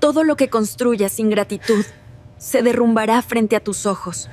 Todo lo que construyas sin gratitud se derrumbará frente a tus ojos.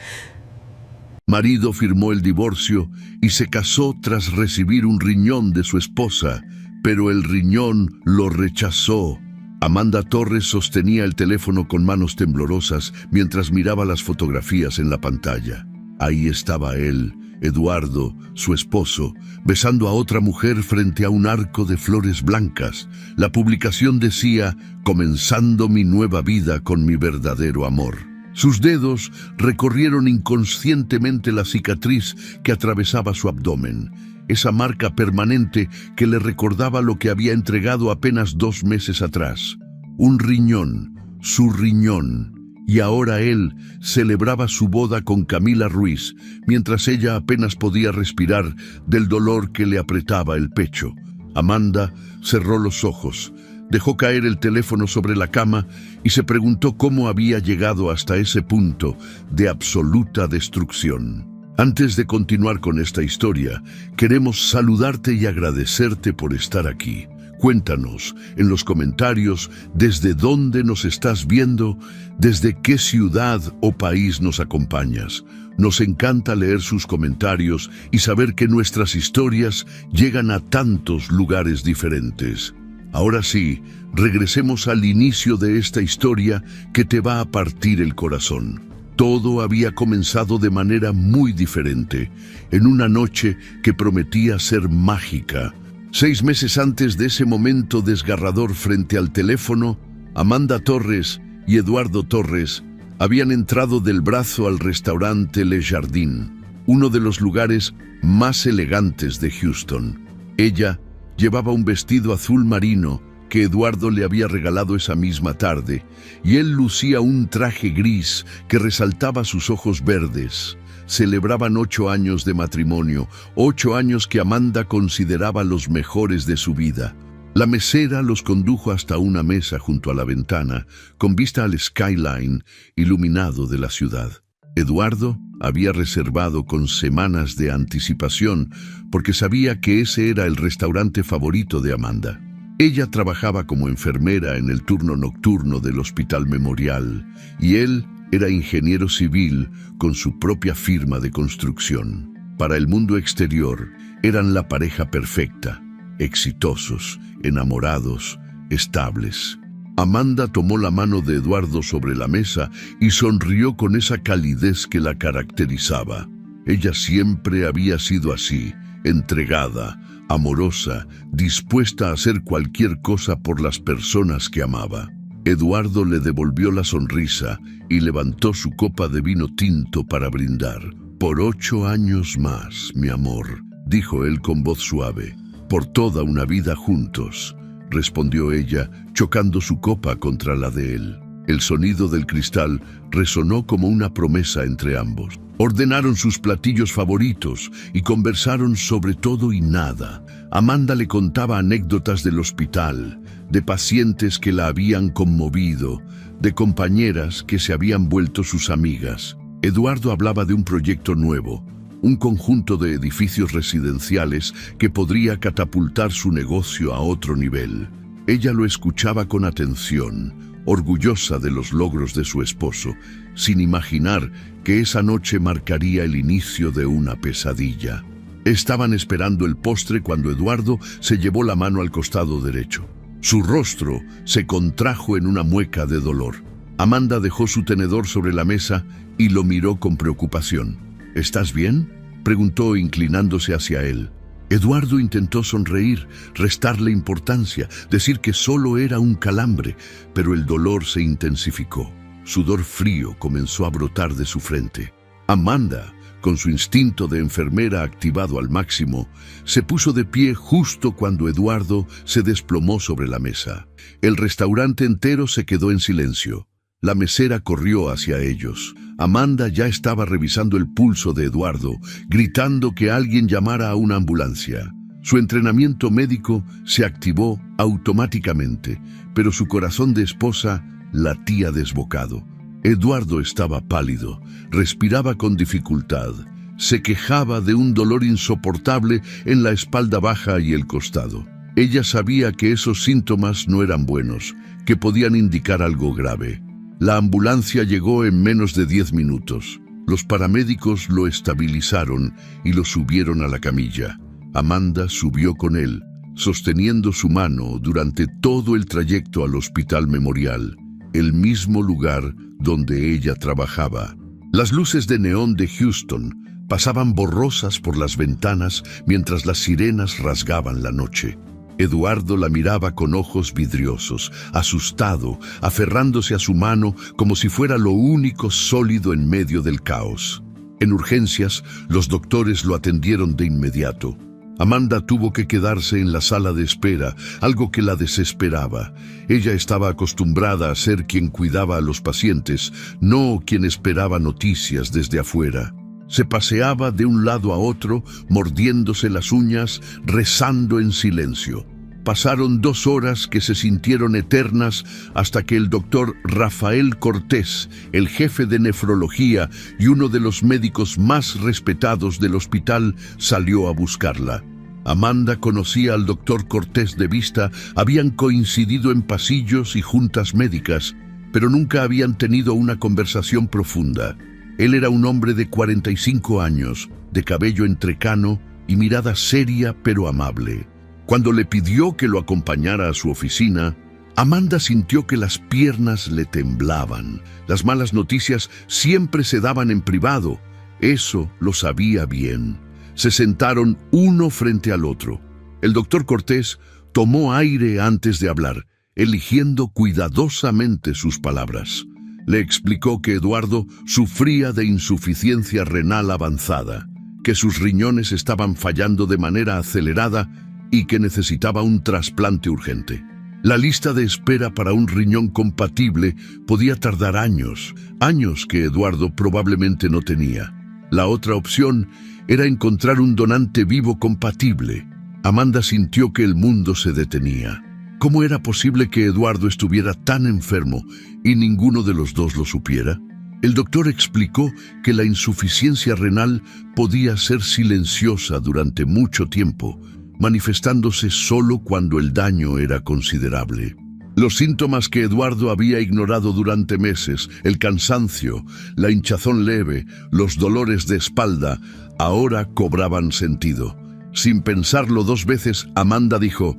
Marido firmó el divorcio y se casó tras recibir un riñón de su esposa, pero el riñón lo rechazó. Amanda Torres sostenía el teléfono con manos temblorosas mientras miraba las fotografías en la pantalla. Ahí estaba él, Eduardo, su esposo, besando a otra mujer frente a un arco de flores blancas. La publicación decía: comenzando mi nueva vida con mi verdadero amor. Sus dedos recorrieron inconscientemente la cicatriz que atravesaba su abdomen, esa marca permanente que le recordaba lo que había entregado apenas 2 meses atrás. Un riñón, su riñón. Y ahora él celebraba su boda con Camila Ruiz, mientras ella apenas podía respirar del dolor que le apretaba el pecho. Amanda cerró los ojos, dejó caer el teléfono sobre la cama y se preguntó cómo había llegado hasta ese punto de absoluta destrucción. Antes de continuar con esta historia, queremos saludarte y agradecerte por estar aquí. Cuéntanos en los comentarios desde dónde nos estás viendo, desde qué ciudad o país nos acompañas. Nos encanta leer sus comentarios y saber que nuestras historias llegan a tantos lugares diferentes. Ahora sí, regresemos al inicio de esta historia que te va a partir el corazón. Todo había comenzado de manera muy diferente, en una noche que prometía ser mágica. 6 meses antes de ese momento desgarrador frente al teléfono, Amanda Torres y Eduardo Torres habían entrado del brazo al restaurante Le Jardin, uno de los lugares más elegantes de Houston. Ella llevaba un vestido azul marino que Eduardo le había regalado esa misma tarde, y él lucía un traje gris que resaltaba sus ojos verdes. Celebraban 8 años de matrimonio, 8 años que Amanda consideraba los mejores de su vida. La mesera los condujo hasta una mesa junto a la ventana, con vista al skyline iluminado de la ciudad. Eduardo había reservado con semanas de anticipación porque sabía que ese era el restaurante favorito de Amanda. Ella trabajaba como enfermera en el turno nocturno del Hospital Memorial y él era ingeniero civil con su propia firma de construcción. Para el mundo exterior, eran la pareja perfecta, exitosos, enamorados, estables. Amanda tomó la mano de Eduardo sobre la mesa y sonrió con esa calidez que la caracterizaba. Ella siempre había sido así, entregada, amorosa, dispuesta a hacer cualquier cosa por las personas que amaba. Eduardo le devolvió la sonrisa y levantó su copa de vino tinto para brindar. «Por 8 años más, mi amor», dijo él con voz suave. «Por toda una vida juntos», respondió ella, chocando su copa contra la de él. El sonido del cristal resonó como una promesa entre ambos. Ordenaron sus platillos favoritos y conversaron sobre todo y nada. Amanda le contaba anécdotas del hospital, de pacientes que la habían conmovido, de compañeras que se habían vuelto sus amigas. Eduardo hablaba de un proyecto nuevo, un conjunto de edificios residenciales que podría catapultar su negocio a otro nivel. Ella lo escuchaba con atención, orgullosa de los logros de su esposo, sin imaginar que esa noche marcaría el inicio de una pesadilla. Estaban esperando el postre cuando Eduardo se llevó la mano al costado derecho. Su rostro se contrajo en una mueca de dolor. Amanda dejó su tenedor sobre la mesa y lo miró con preocupación. «¿Estás bien?», preguntó inclinándose hacia él. Eduardo intentó sonreír, restarle importancia, decir que solo era un calambre, pero el dolor se intensificó. Sudor frío comenzó a brotar de su frente. Amanda, con su instinto de enfermera activado al máximo, se puso de pie justo cuando Eduardo se desplomó sobre la mesa. El restaurante entero se quedó en silencio. La mesera corrió hacia ellos. Amanda ya estaba revisando el pulso de Eduardo, gritando que alguien llamara a una ambulancia. Su entrenamiento médico se activó automáticamente, pero su corazón de esposa latía desbocado. Eduardo estaba pálido, respiraba con dificultad, se quejaba de un dolor insoportable en la espalda baja y el costado. Ella sabía que esos síntomas no eran buenos, que podían indicar algo grave. La ambulancia llegó en menos de 10 minutos. Los paramédicos lo estabilizaron y lo subieron a la camilla. Amanda subió con él, sosteniendo su mano durante todo el trayecto al Hospital Memorial, el mismo lugar donde ella trabajaba. Las luces de neón de Houston pasaban borrosas por las ventanas mientras las sirenas rasgaban la noche. Eduardo la miraba con ojos vidriosos, asustado, aferrándose a su mano como si fuera lo único sólido en medio del caos. En urgencias, los doctores lo atendieron de inmediato. Amanda tuvo que quedarse en la sala de espera, algo que la desesperaba. Ella estaba acostumbrada a ser quien cuidaba a los pacientes, no quien esperaba noticias desde afuera. Se paseaba de un lado a otro, mordiéndose las uñas, rezando en silencio. Pasaron 2 horas que se sintieron eternas hasta que el doctor Rafael Cortés, el jefe de nefrología y uno de los médicos más respetados del hospital, salió a buscarla. Amanda conocía al doctor Cortés de vista, habían coincidido en pasillos y juntas médicas, pero nunca habían tenido una conversación profunda. Él era un hombre de 45 años, de cabello entrecano y mirada seria pero amable. Cuando le pidió que lo acompañara a su oficina, Amanda sintió que las piernas le temblaban. Las malas noticias siempre se daban en privado. Eso lo sabía bien. Se sentaron uno frente al otro. El doctor Cortés tomó aire antes de hablar, eligiendo cuidadosamente sus palabras. Le explicó que Eduardo sufría de insuficiencia renal avanzada, que sus riñones estaban fallando de manera acelerada y que necesitaba un trasplante urgente. La lista de espera para un riñón compatible podía tardar años, años que Eduardo probablemente no tenía. La otra opción era encontrar un donante vivo compatible. Amanda sintió que el mundo se detenía. ¿Cómo era posible que Eduardo estuviera tan enfermo y ninguno de los dos lo supiera? El doctor explicó que la insuficiencia renal podía ser silenciosa durante mucho tiempo, manifestándose solo cuando el daño era considerable. Los síntomas que Eduardo había ignorado durante meses, el cansancio, la hinchazón leve, los dolores de espalda, ahora cobraban sentido. Sin pensarlo 2 veces, Amanda dijo: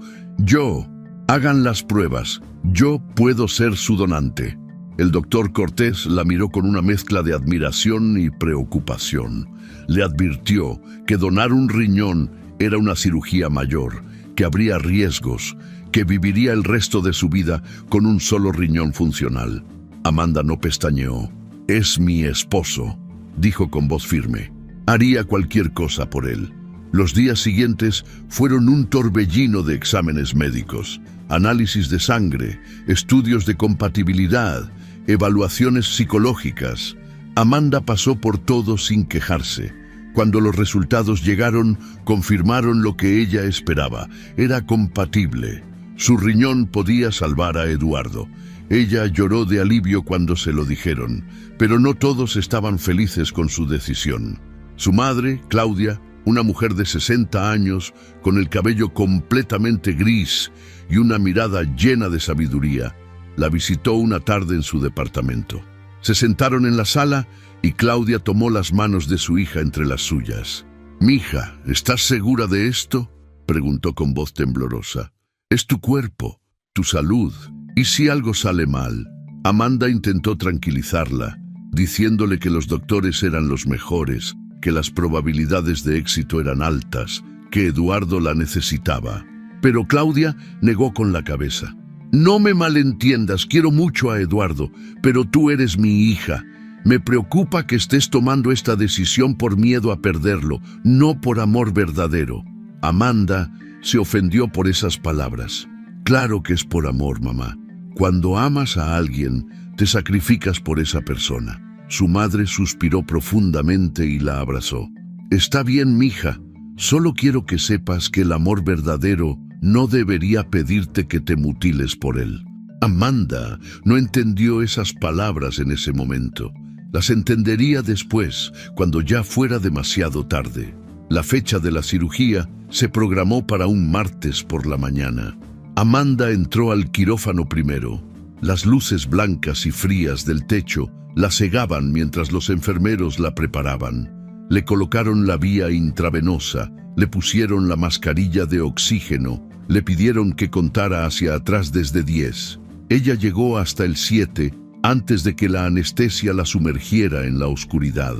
hagan las pruebas, yo puedo ser su donante. El doctor Cortés la miró con una mezcla de admiración y preocupación. Le advirtió que donar un riñón era una cirugía mayor, que habría riesgos, que viviría el resto de su vida con un solo riñón funcional. Amanda no pestañeó. «Es mi esposo», dijo con voz firme. «Haría cualquier cosa por él». Los días siguientes fueron un torbellino de exámenes médicos, análisis de sangre, estudios de compatibilidad, evaluaciones psicológicas. Amanda pasó por todo sin quejarse. Cuando los resultados llegaron, confirmaron lo que ella esperaba. Era compatible. Su riñón podía salvar a Eduardo. Ella lloró de alivio cuando se lo dijeron, pero no todos estaban felices con su decisión. Su madre, Claudia, una mujer de 60 años, con el cabello completamente gris y una mirada llena de sabiduría, la visitó una tarde en su departamento. Se sentaron en la sala y Claudia tomó las manos de su hija entre las suyas. «Mija, ¿estás segura de esto?», preguntó con voz temblorosa. «Es tu cuerpo, tu salud. ¿Y si algo sale mal?». Amanda intentó tranquilizarla, diciéndole que los doctores eran los mejores, que las probabilidades de éxito eran altas, que Eduardo la necesitaba. Pero Claudia negó con la cabeza. «No me malentiendas, quiero mucho a Eduardo, pero tú eres mi hija. Me preocupa que estés tomando esta decisión por miedo a perderlo, no por amor verdadero». Amanda se ofendió por esas palabras. «Claro que es por amor, mamá. Cuando amas a alguien, te sacrificas por esa persona». Su madre suspiró profundamente y la abrazó. «Está bien, mija. Solo quiero que sepas que el amor verdadero no debería pedirte que te mutiles por él». Amanda no entendió esas palabras en ese momento. Las entendería después, cuando ya fuera demasiado tarde. La fecha de la cirugía se programó para un martes por la mañana. Amanda entró al quirófano primero. Las luces blancas y frías del techo la cegaban mientras los enfermeros la preparaban. Le colocaron la vía intravenosa, le pusieron la mascarilla de oxígeno, le pidieron que contara hacia atrás desde 10. Ella llegó hasta el 7 antes de que la anestesia la sumergiera en la oscuridad.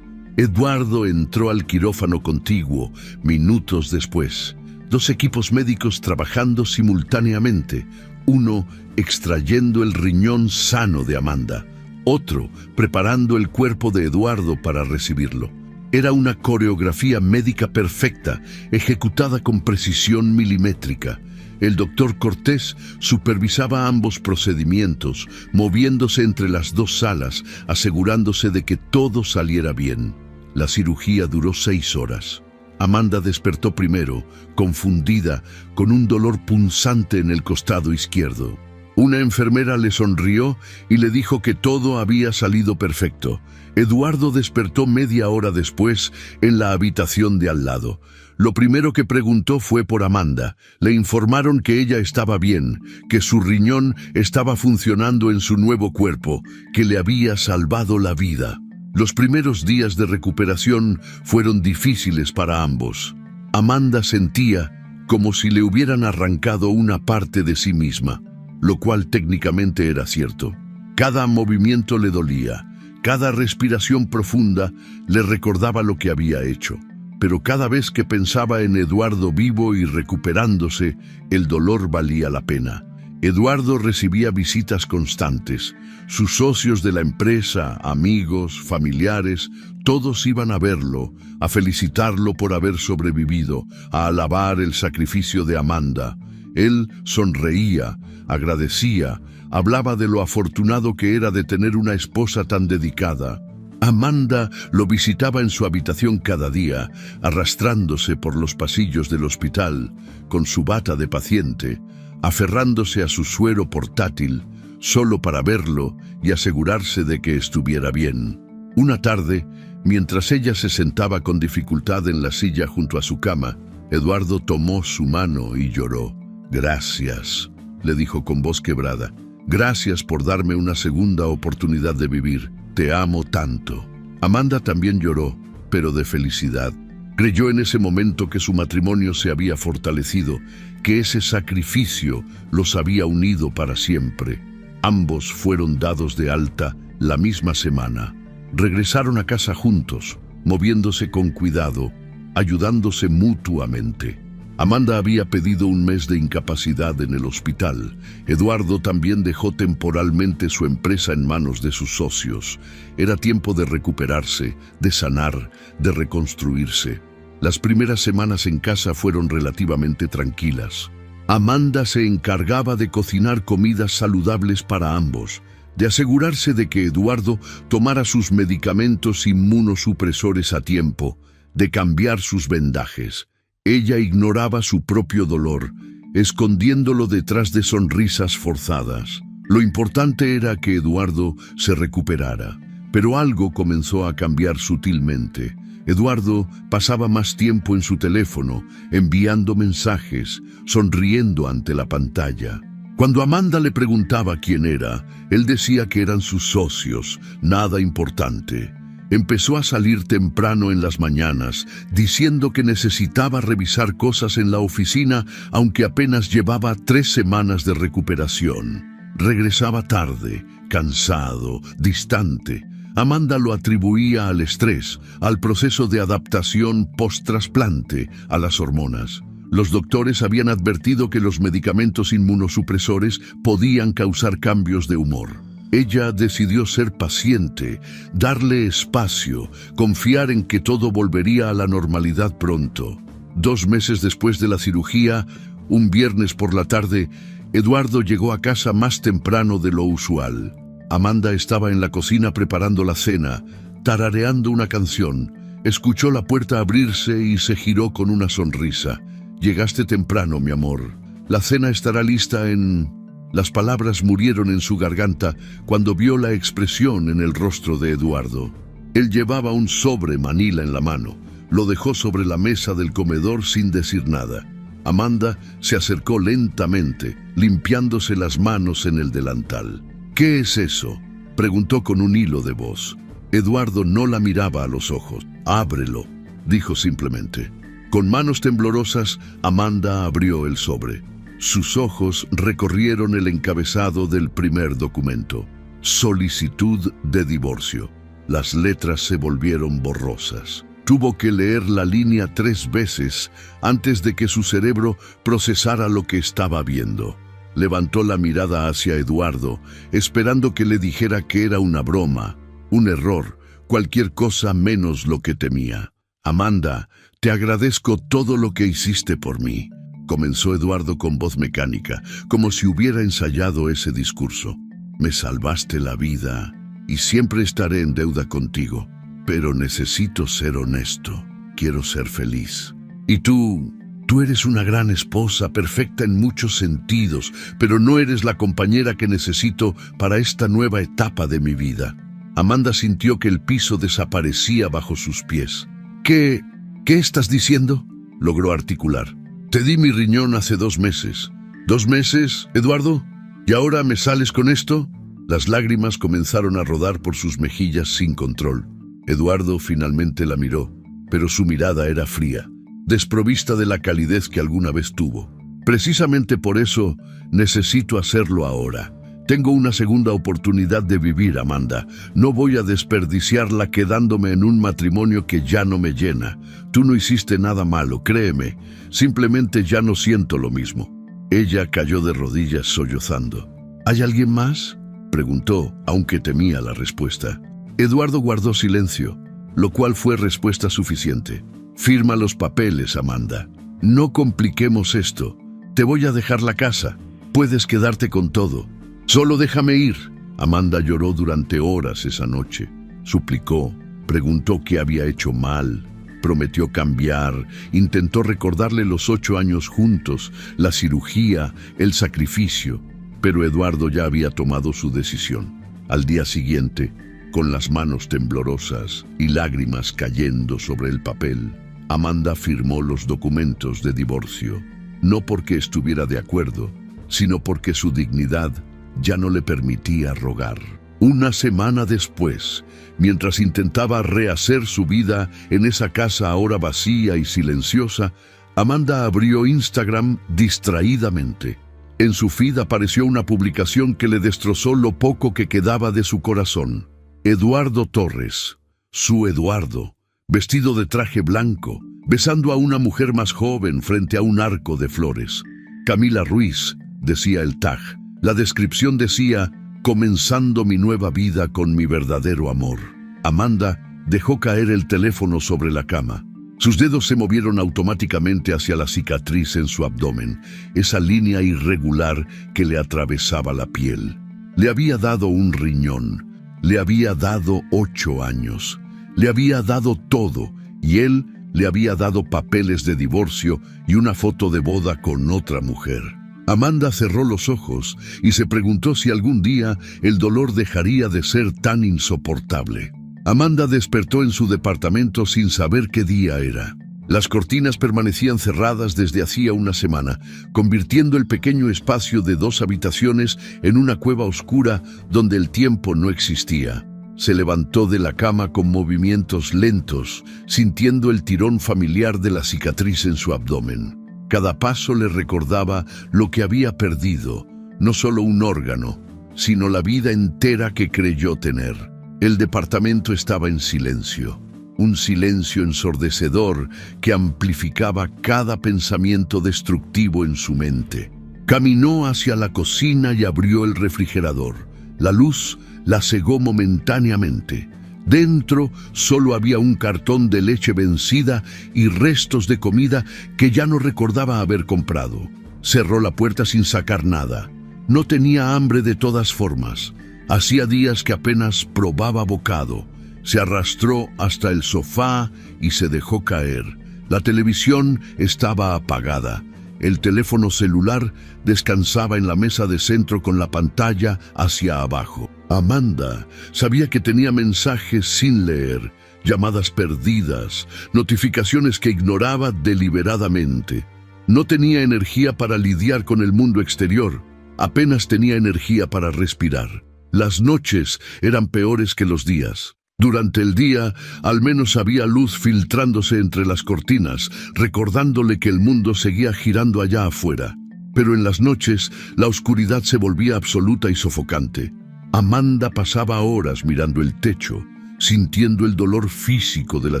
Eduardo entró al quirófano contiguo minutos después. 2 equipos médicos trabajando simultáneamente, uno extrayendo el riñón sano de Amanda, otro preparando el cuerpo de Eduardo para recibirlo. Era una coreografía médica perfecta, ejecutada con precisión milimétrica. El doctor Cortés supervisaba ambos procedimientos, moviéndose entre las 2 salas, asegurándose de que todo saliera bien. La cirugía duró 6 horas. Amanda despertó primero, confundida, con un dolor punzante en el costado izquierdo. Una enfermera le sonrió y le dijo que todo había salido perfecto. Eduardo despertó media hora después en la habitación de al lado. Lo primero que preguntó fue por Amanda. Le informaron que ella estaba bien, que su riñón estaba funcionando en su nuevo cuerpo, que le había salvado la vida. Los primeros días de recuperación fueron difíciles para ambos. Amanda sentía como si le hubieran arrancado una parte de sí misma, lo cual técnicamente era cierto. Cada movimiento le dolía, cada respiración profunda le recordaba lo que había hecho. Pero cada vez que pensaba en Eduardo vivo y recuperándose, el dolor valía la pena. Eduardo recibía visitas constantes. Sus socios de la empresa, amigos, familiares, todos iban a verlo, a felicitarlo por haber sobrevivido, a alabar el sacrificio de Amanda. Él sonreía, agradecía, hablaba de lo afortunado que era de tener una esposa tan dedicada. Amanda lo visitaba en su habitación cada día, arrastrándose por los pasillos del hospital, con su bata de paciente, aferrándose a su suero portátil, solo para verlo y asegurarse de que estuviera bien. Una tarde, mientras ella se sentaba con dificultad en la silla junto a su cama, Eduardo tomó su mano y lloró. «Gracias», le dijo con voz quebrada. «Gracias por darme una segunda oportunidad de vivir. Te amo tanto». Amanda también lloró, pero de felicidad. Creyó en ese momento que su matrimonio se había fortalecido, que ese sacrificio los había unido para siempre. Ambos fueron dados de alta la misma semana. Regresaron a casa juntos, moviéndose con cuidado, ayudándose mutuamente. Amanda había pedido un mes de incapacidad en el hospital. Eduardo también dejó temporalmente su empresa en manos de sus socios. Era tiempo de recuperarse, de sanar, de reconstruirse. Las primeras semanas en casa fueron relativamente tranquilas. Amanda se encargaba de cocinar comidas saludables para ambos, de asegurarse de que Eduardo tomara sus medicamentos inmunosupresores a tiempo, de cambiar sus vendajes. Ella ignoraba su propio dolor, escondiéndolo detrás de sonrisas forzadas. Lo importante era que Eduardo se recuperara, pero algo comenzó a cambiar sutilmente. Eduardo pasaba más tiempo en su teléfono, enviando mensajes, sonriendo ante la pantalla. Cuando Amanda le preguntaba quién era, él decía que eran sus socios, nada importante. Empezó a salir temprano en las mañanas, diciendo que necesitaba revisar cosas en la oficina, aunque apenas llevaba 3 semanas de recuperación. Regresaba tarde, cansado, distante. Amanda lo atribuía al estrés, al proceso de adaptación post-trasplante, a las hormonas. Los doctores habían advertido que los medicamentos inmunosupresores podían causar cambios de humor. Ella decidió ser paciente, darle espacio, confiar en que todo volvería a la normalidad pronto. 2 meses después de la cirugía, un viernes por la tarde, Eduardo llegó a casa más temprano de lo usual. Amanda estaba en la cocina preparando la cena, tarareando una canción. Escuchó la puerta abrirse y se giró con una sonrisa. «Llegaste temprano, mi amor. La cena estará lista en...» Las palabras murieron en su garganta cuando vio la expresión en el rostro de Eduardo. Él llevaba un sobre manila en la mano, Lo dejó sobre la mesa del comedor sin decir nada. Amanda se acercó lentamente, limpiándose las manos en el delantal. «¿Qué es eso?», preguntó con un hilo de voz. Eduardo no la miraba a los ojos. «Ábrelo», dijo simplemente. Con manos temblorosas, Amanda abrió el sobre. Sus ojos recorrieron el encabezado del primer documento. Solicitud de divorcio. Las letras se volvieron borrosas. Tuvo que leer la línea 3 veces antes de que su cerebro procesara lo que estaba viendo. Levantó la mirada hacia Eduardo, esperando que le dijera que era una broma, un error, cualquier cosa menos lo que temía. «Amanda, te agradezco todo lo que hiciste por mí», comenzó Eduardo con voz mecánica, como si hubiera ensayado ese discurso. «Me salvaste la vida y siempre estaré en deuda contigo. Pero necesito ser honesto. Quiero ser feliz. Y tú eres una gran esposa, perfecta en muchos sentidos, pero no eres la compañera que necesito para esta nueva etapa de mi vida». Amanda sintió que el piso desaparecía bajo sus pies. ¿Qué estás diciendo?», logró articular. «Te di mi riñón hace 2 meses». «¿2 meses, Eduardo? ¿Y ahora me sales con esto?». Las lágrimas comenzaron a rodar por sus mejillas sin control. Eduardo finalmente la miró, pero su mirada era fría, desprovista de la calidez que alguna vez tuvo. «Precisamente por eso necesito hacerlo ahora. Tengo una segunda oportunidad de vivir, Amanda. No voy a desperdiciarla quedándome en un matrimonio que ya no me llena. Tú no hiciste nada malo, créeme. Simplemente ya no siento lo mismo». Ella cayó de rodillas sollozando. «¿Hay alguien más?», preguntó, aunque temía la respuesta. Eduardo guardó silencio, lo cual fue respuesta suficiente. «Firma los papeles, Amanda. No compliquemos esto. Te voy a dejar la casa. Puedes quedarte con todo. Solo déjame ir». Amanda lloró durante horas esa noche. Suplicó, preguntó qué había hecho mal, prometió cambiar, intentó recordarle los 8 años juntos, la cirugía, el sacrificio, pero Eduardo ya había tomado su decisión. Al día siguiente, con las manos temblorosas y lágrimas cayendo sobre el papel, Amanda firmó los documentos de divorcio, no porque estuviera de acuerdo, sino porque su dignidad ya no le permitía rogar. Una semana después, mientras intentaba rehacer su vida en esa casa ahora vacía y silenciosa, Amanda abrió Instagram distraídamente. En su feed apareció una publicación que le destrozó lo poco que quedaba de su corazón. Eduardo Torres, su Eduardo, vestido de traje blanco, besando a una mujer más joven frente a un arco de flores. Camila Ruiz, decía el tag. La descripción decía: «Comenzando mi nueva vida con mi verdadero amor». Amanda dejó caer el teléfono sobre la cama. Sus dedos se movieron automáticamente hacia la cicatriz en su abdomen, esa línea irregular que le atravesaba la piel. Le había dado un riñón. Le había dado 8 años. Le había dado todo, y él le había dado papeles de divorcio y una foto de boda con otra mujer. Amanda cerró los ojos y se preguntó si algún día el dolor dejaría de ser tan insoportable. Amanda despertó en su departamento sin saber qué día era. Las cortinas permanecían cerradas desde hacía una semana, convirtiendo el pequeño espacio de 2 habitaciones en una cueva oscura donde el tiempo no existía. Se levantó de la cama con movimientos lentos, sintiendo el tirón familiar de la cicatriz en su abdomen. Cada paso le recordaba lo que había perdido, no solo un órgano, sino la vida entera que creyó tener. El departamento estaba en silencio. Un silencio ensordecedor que amplificaba cada pensamiento destructivo en su mente. Caminó hacia la cocina y abrió el refrigerador. La luz la cegó momentáneamente. Dentro solo había un cartón de leche vencida y restos de comida que ya no recordaba haber comprado. Cerró la puerta sin sacar nada. No tenía hambre de todas formas. Hacía días que apenas probaba bocado. Se arrastró hasta el sofá y se dejó caer. La televisión estaba apagada. El teléfono celular descansaba en la mesa de centro con la pantalla hacia abajo. Amanda sabía que tenía mensajes sin leer, llamadas perdidas, notificaciones que ignoraba deliberadamente. No tenía energía para lidiar con el mundo exterior, apenas tenía energía para respirar. Las noches eran peores que los días. Durante el día, al menos había luz filtrándose entre las cortinas, recordándole que el mundo seguía girando allá afuera. Pero en las noches, la oscuridad se volvía absoluta y sofocante. Amanda pasaba horas mirando el techo, sintiendo el dolor físico de la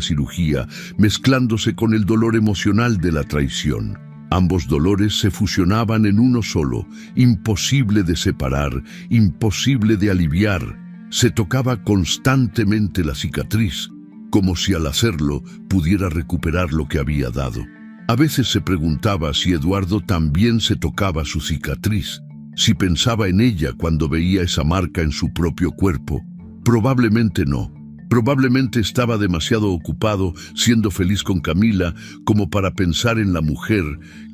cirugía, mezclándose con el dolor emocional de la traición. Ambos dolores se fusionaban en uno solo, imposible de separar, imposible de aliviar. Se tocaba constantemente la cicatriz, como si al hacerlo pudiera recuperar lo que había dado. A veces se preguntaba si Eduardo también se tocaba su cicatriz, si pensaba en ella cuando veía esa marca en su propio cuerpo. Probablemente no. Probablemente estaba demasiado ocupado siendo feliz con Camila como para pensar en la mujer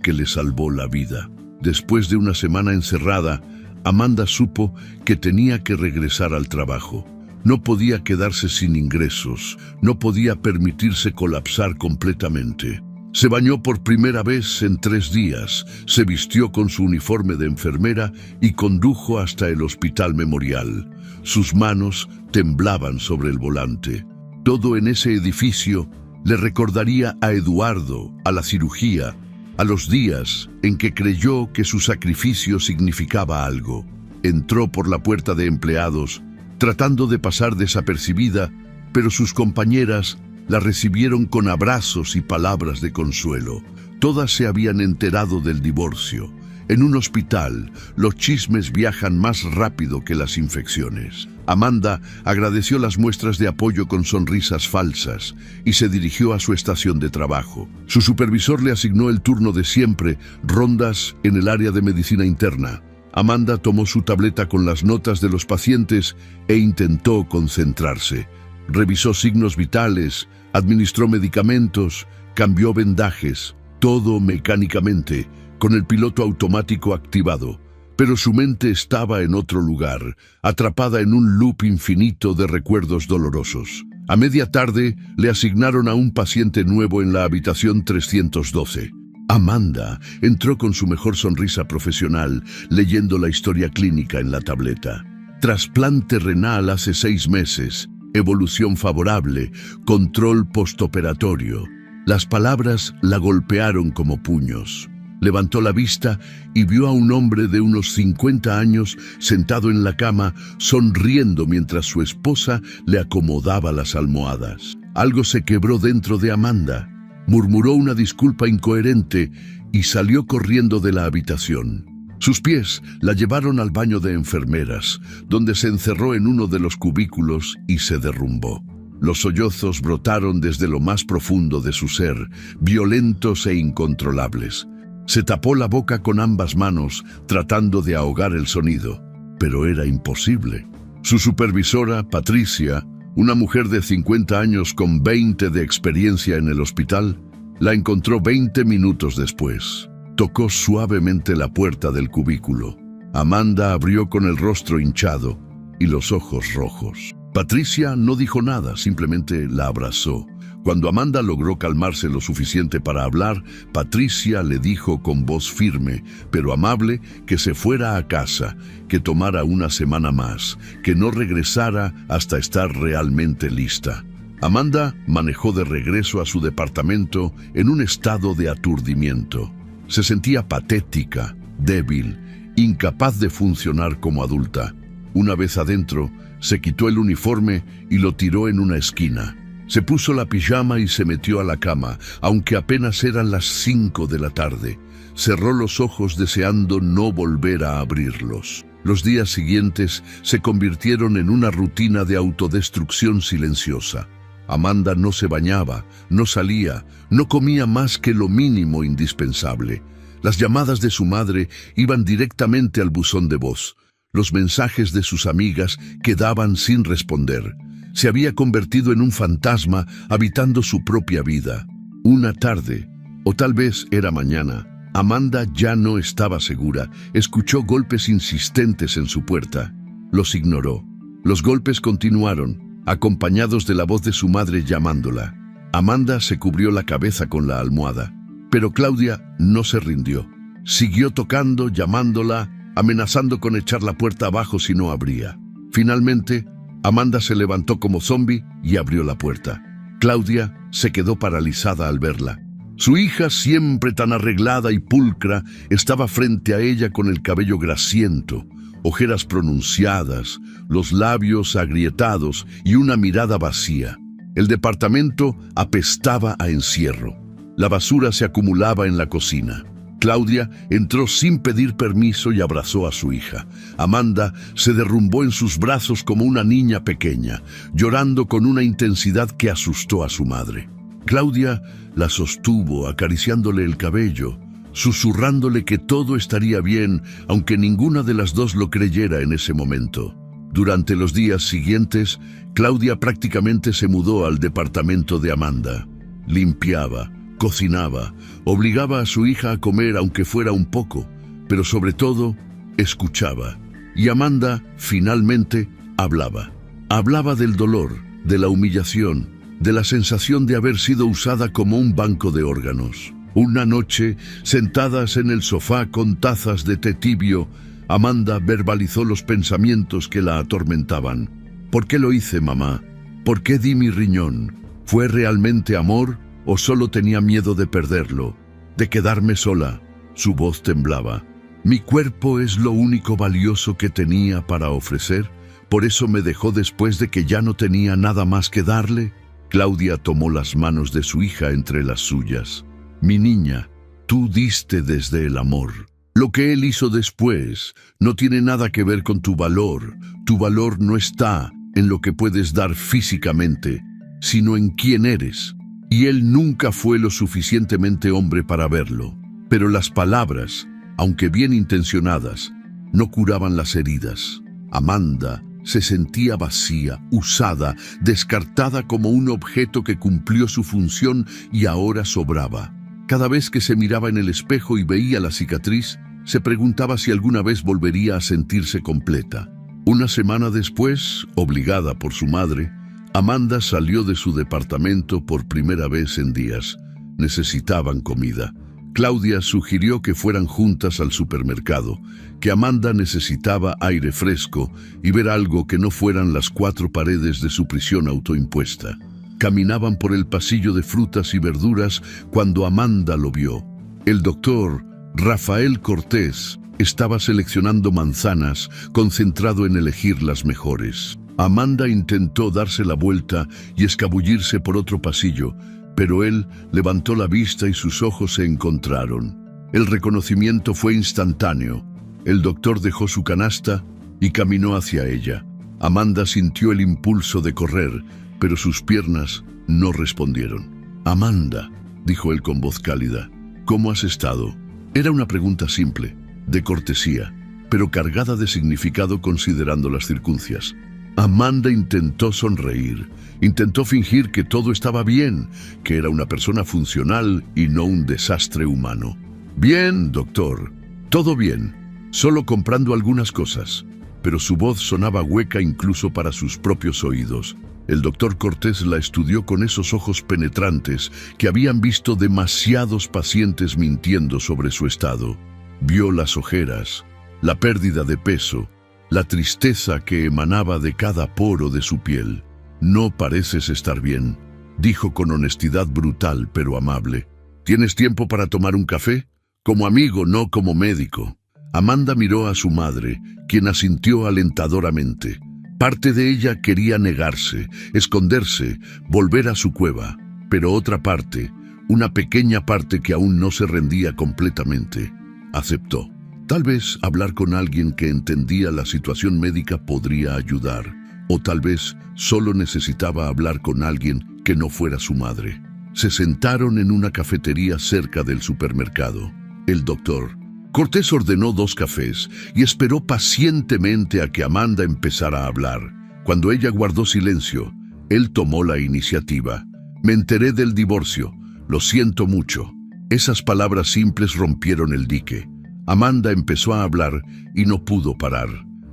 que le salvó la vida. Después de una semana encerrada, Amanda supo que tenía que regresar al trabajo. No podía quedarse sin ingresos, no podía permitirse colapsar completamente. Se bañó por primera vez en 3 días, se vistió con su uniforme de enfermera y condujo hasta el Hospital Memorial. Sus manos temblaban sobre el volante. Todo en ese edificio le recordaría a Eduardo, a la cirugía, a los días en que creyó que su sacrificio significaba algo. Entró por la puerta de empleados, tratando de pasar desapercibida, pero sus compañeras la recibieron con abrazos y palabras de consuelo. Todas se habían enterado del divorcio. En un hospital, los chismes viajan más rápido que las infecciones. Amanda agradeció las muestras de apoyo con sonrisas falsas y se dirigió a su estación de trabajo. Su supervisor le asignó el turno de siempre, rondas en el área de medicina interna. Amanda tomó su tableta con las notas de los pacientes e intentó concentrarse. Revisó signos vitales, administró medicamentos, cambió vendajes, todo mecánicamente, con el piloto automático activado. Pero su mente estaba en otro lugar, atrapada en un loop infinito de recuerdos dolorosos. A media tarde le asignaron a un paciente nuevo en la habitación 312. Amanda entró con su mejor sonrisa profesional, leyendo la historia clínica en la tableta. Trasplante renal hace 6 meses, evolución favorable, control postoperatorio. Las palabras la golpearon como puños. Levantó la vista y vio a un hombre de unos 50 años sentado en la cama, sonriendo mientras su esposa le acomodaba las almohadas. Algo se quebró dentro de Amanda. Murmuró una disculpa incoherente y salió corriendo de la habitación. Sus pies la llevaron al baño de enfermeras, donde se encerró en uno de los cubículos y se derrumbó. Los sollozos brotaron desde lo más profundo de su ser, violentos e incontrolables. Se tapó la boca con ambas manos, tratando de ahogar el sonido, pero era imposible. Su supervisora, Patricia, una mujer de 50 años con 20 de experiencia en el hospital, la encontró 20 minutos después. Tocó suavemente la puerta del cubículo. Amanda abrió con el rostro hinchado y los ojos rojos. Patricia no dijo nada, simplemente la abrazó. Cuando Amanda logró calmarse lo suficiente para hablar, Patricia le dijo con voz firme, pero amable, que se fuera a casa, que tomara una semana más, que no regresara hasta estar realmente lista. Amanda manejó de regreso a su departamento en un estado de aturdimiento. Se sentía patética, débil, incapaz de funcionar como adulta. Una vez adentro, se quitó el uniforme y lo tiró en una esquina. Se puso la pijama y se metió a la cama, aunque apenas eran las 5 de la tarde. Cerró los ojos deseando no volver a abrirlos. Los días siguientes se convirtieron en una rutina de autodestrucción silenciosa. Amanda no se bañaba, no salía, no comía más que lo mínimo indispensable. Las llamadas de su madre iban directamente al buzón de voz. Los mensajes de sus amigas quedaban sin responder. Se había convertido en un fantasma habitando su propia vida. Una tarde, o tal vez era mañana, Amanda ya no estaba segura. Escuchó golpes insistentes en su puerta. Los ignoró. Los golpes continuaron. acompañados de la voz de su madre llamándola. Amanda se cubrió la cabeza con la almohada, pero Claudia no se rindió. Siguió tocando, llamándola, amenazando con echar la puerta abajo si no abría. Finalmente, Amanda se levantó como zombi y abrió la puerta. Claudia se quedó paralizada al verla. Su hija, siempre tan arreglada y pulcra, estaba frente a ella con el cabello grasiento, ojeras pronunciadas, los labios agrietados y una mirada vacía. El departamento apestaba a encierro. La basura se acumulaba en la cocina. Claudia entró sin pedir permiso y abrazó a su hija. Amanda se derrumbó en sus brazos como una niña pequeña, llorando con una intensidad que asustó a su madre. Claudia la sostuvo, acariciándole el cabello, susurrándole que todo estaría bien, aunque ninguna de las dos lo creyera en ese momento. Durante los días siguientes, Claudia prácticamente se mudó al departamento de Amanda. Limpiaba, cocinaba, obligaba a su hija a comer aunque fuera un poco, pero sobre todo, escuchaba. Y Amanda, finalmente, hablaba. Hablaba del dolor, de la humillación, de la sensación de haber sido usada como un banco de órganos. Una noche, sentadas en el sofá con tazas de té tibio, Amanda verbalizó los pensamientos que la atormentaban. ¿Por qué lo hice, mamá? ¿Por qué di mi riñón? ¿Fue realmente amor o solo tenía miedo de perderlo, de quedarme sola? Su voz temblaba. Mi cuerpo es lo único valioso que tenía para ofrecer. ¿Por eso me dejó después de que ya no tenía nada más que darle? Claudia tomó las manos de su hija entre las suyas. Mi niña, tú diste desde el amor. Lo que él hizo después no tiene nada que ver con tu valor. Tu valor no está en lo que puedes dar físicamente, sino en quién eres. Y él nunca fue lo suficientemente hombre para verlo. Pero las palabras, aunque bien intencionadas, no curaban las heridas. Amanda se sentía vacía, usada, descartada como un objeto que cumplió su función y ahora sobraba. Cada vez que se miraba en el espejo y veía la cicatriz, se preguntaba si alguna vez volvería a sentirse completa. Una semana después, obligada por su madre, Amanda salió de su departamento por primera vez en días. Necesitaban comida. Claudia sugirió que fueran juntas al supermercado, que Amanda necesitaba aire fresco y ver algo que no fueran las 4 paredes de su prisión autoimpuesta. Caminaban por el pasillo de frutas y verduras cuando Amanda lo vio. El doctor Rafael Cortés estaba seleccionando manzanas, concentrado en elegir las mejores. Amanda intentó darse la vuelta y escabullirse por otro pasillo, pero él levantó la vista y sus ojos se encontraron. El reconocimiento fue instantáneo. El doctor dejó su canasta y caminó hacia ella. Amanda sintió el impulso de correr, pero sus piernas no respondieron. Amanda, dijo él con voz cálida, ¿cómo has estado? Era una pregunta simple, de cortesía, pero cargada de significado considerando las circunstancias. Amanda intentó sonreír, intentó fingir que todo estaba bien, que era una persona funcional y no un desastre humano. Bien, doctor, todo bien, solo comprando algunas cosas. Pero su voz sonaba hueca incluso para sus propios oídos. El doctor Cortés la estudió con esos ojos penetrantes que habían visto demasiados pacientes mintiendo sobre su estado. Vio las ojeras, la pérdida de peso, la tristeza que emanaba de cada poro de su piel. No pareces estar bien, dijo con honestidad brutal pero amable. ¿Tienes tiempo para tomar un café? Como amigo, no como médico. Amanda miró a su madre, quien asintió alentadoramente. Parte de ella quería negarse, esconderse, volver a su cueva, pero otra parte, una pequeña parte que aún no se rendía completamente, aceptó. Tal vez hablar con alguien que entendía la situación médica podría ayudar, o tal vez solo necesitaba hablar con alguien que no fuera su madre. Se sentaron en una cafetería cerca del supermercado. El doctor Cortés ordenó 2 cafés y esperó pacientemente a que Amanda empezara a hablar. Cuando ella guardó silencio, él tomó la iniciativa. Me enteré del divorcio. Lo siento mucho. Esas palabras simples rompieron el dique. Amanda empezó a hablar y no pudo parar.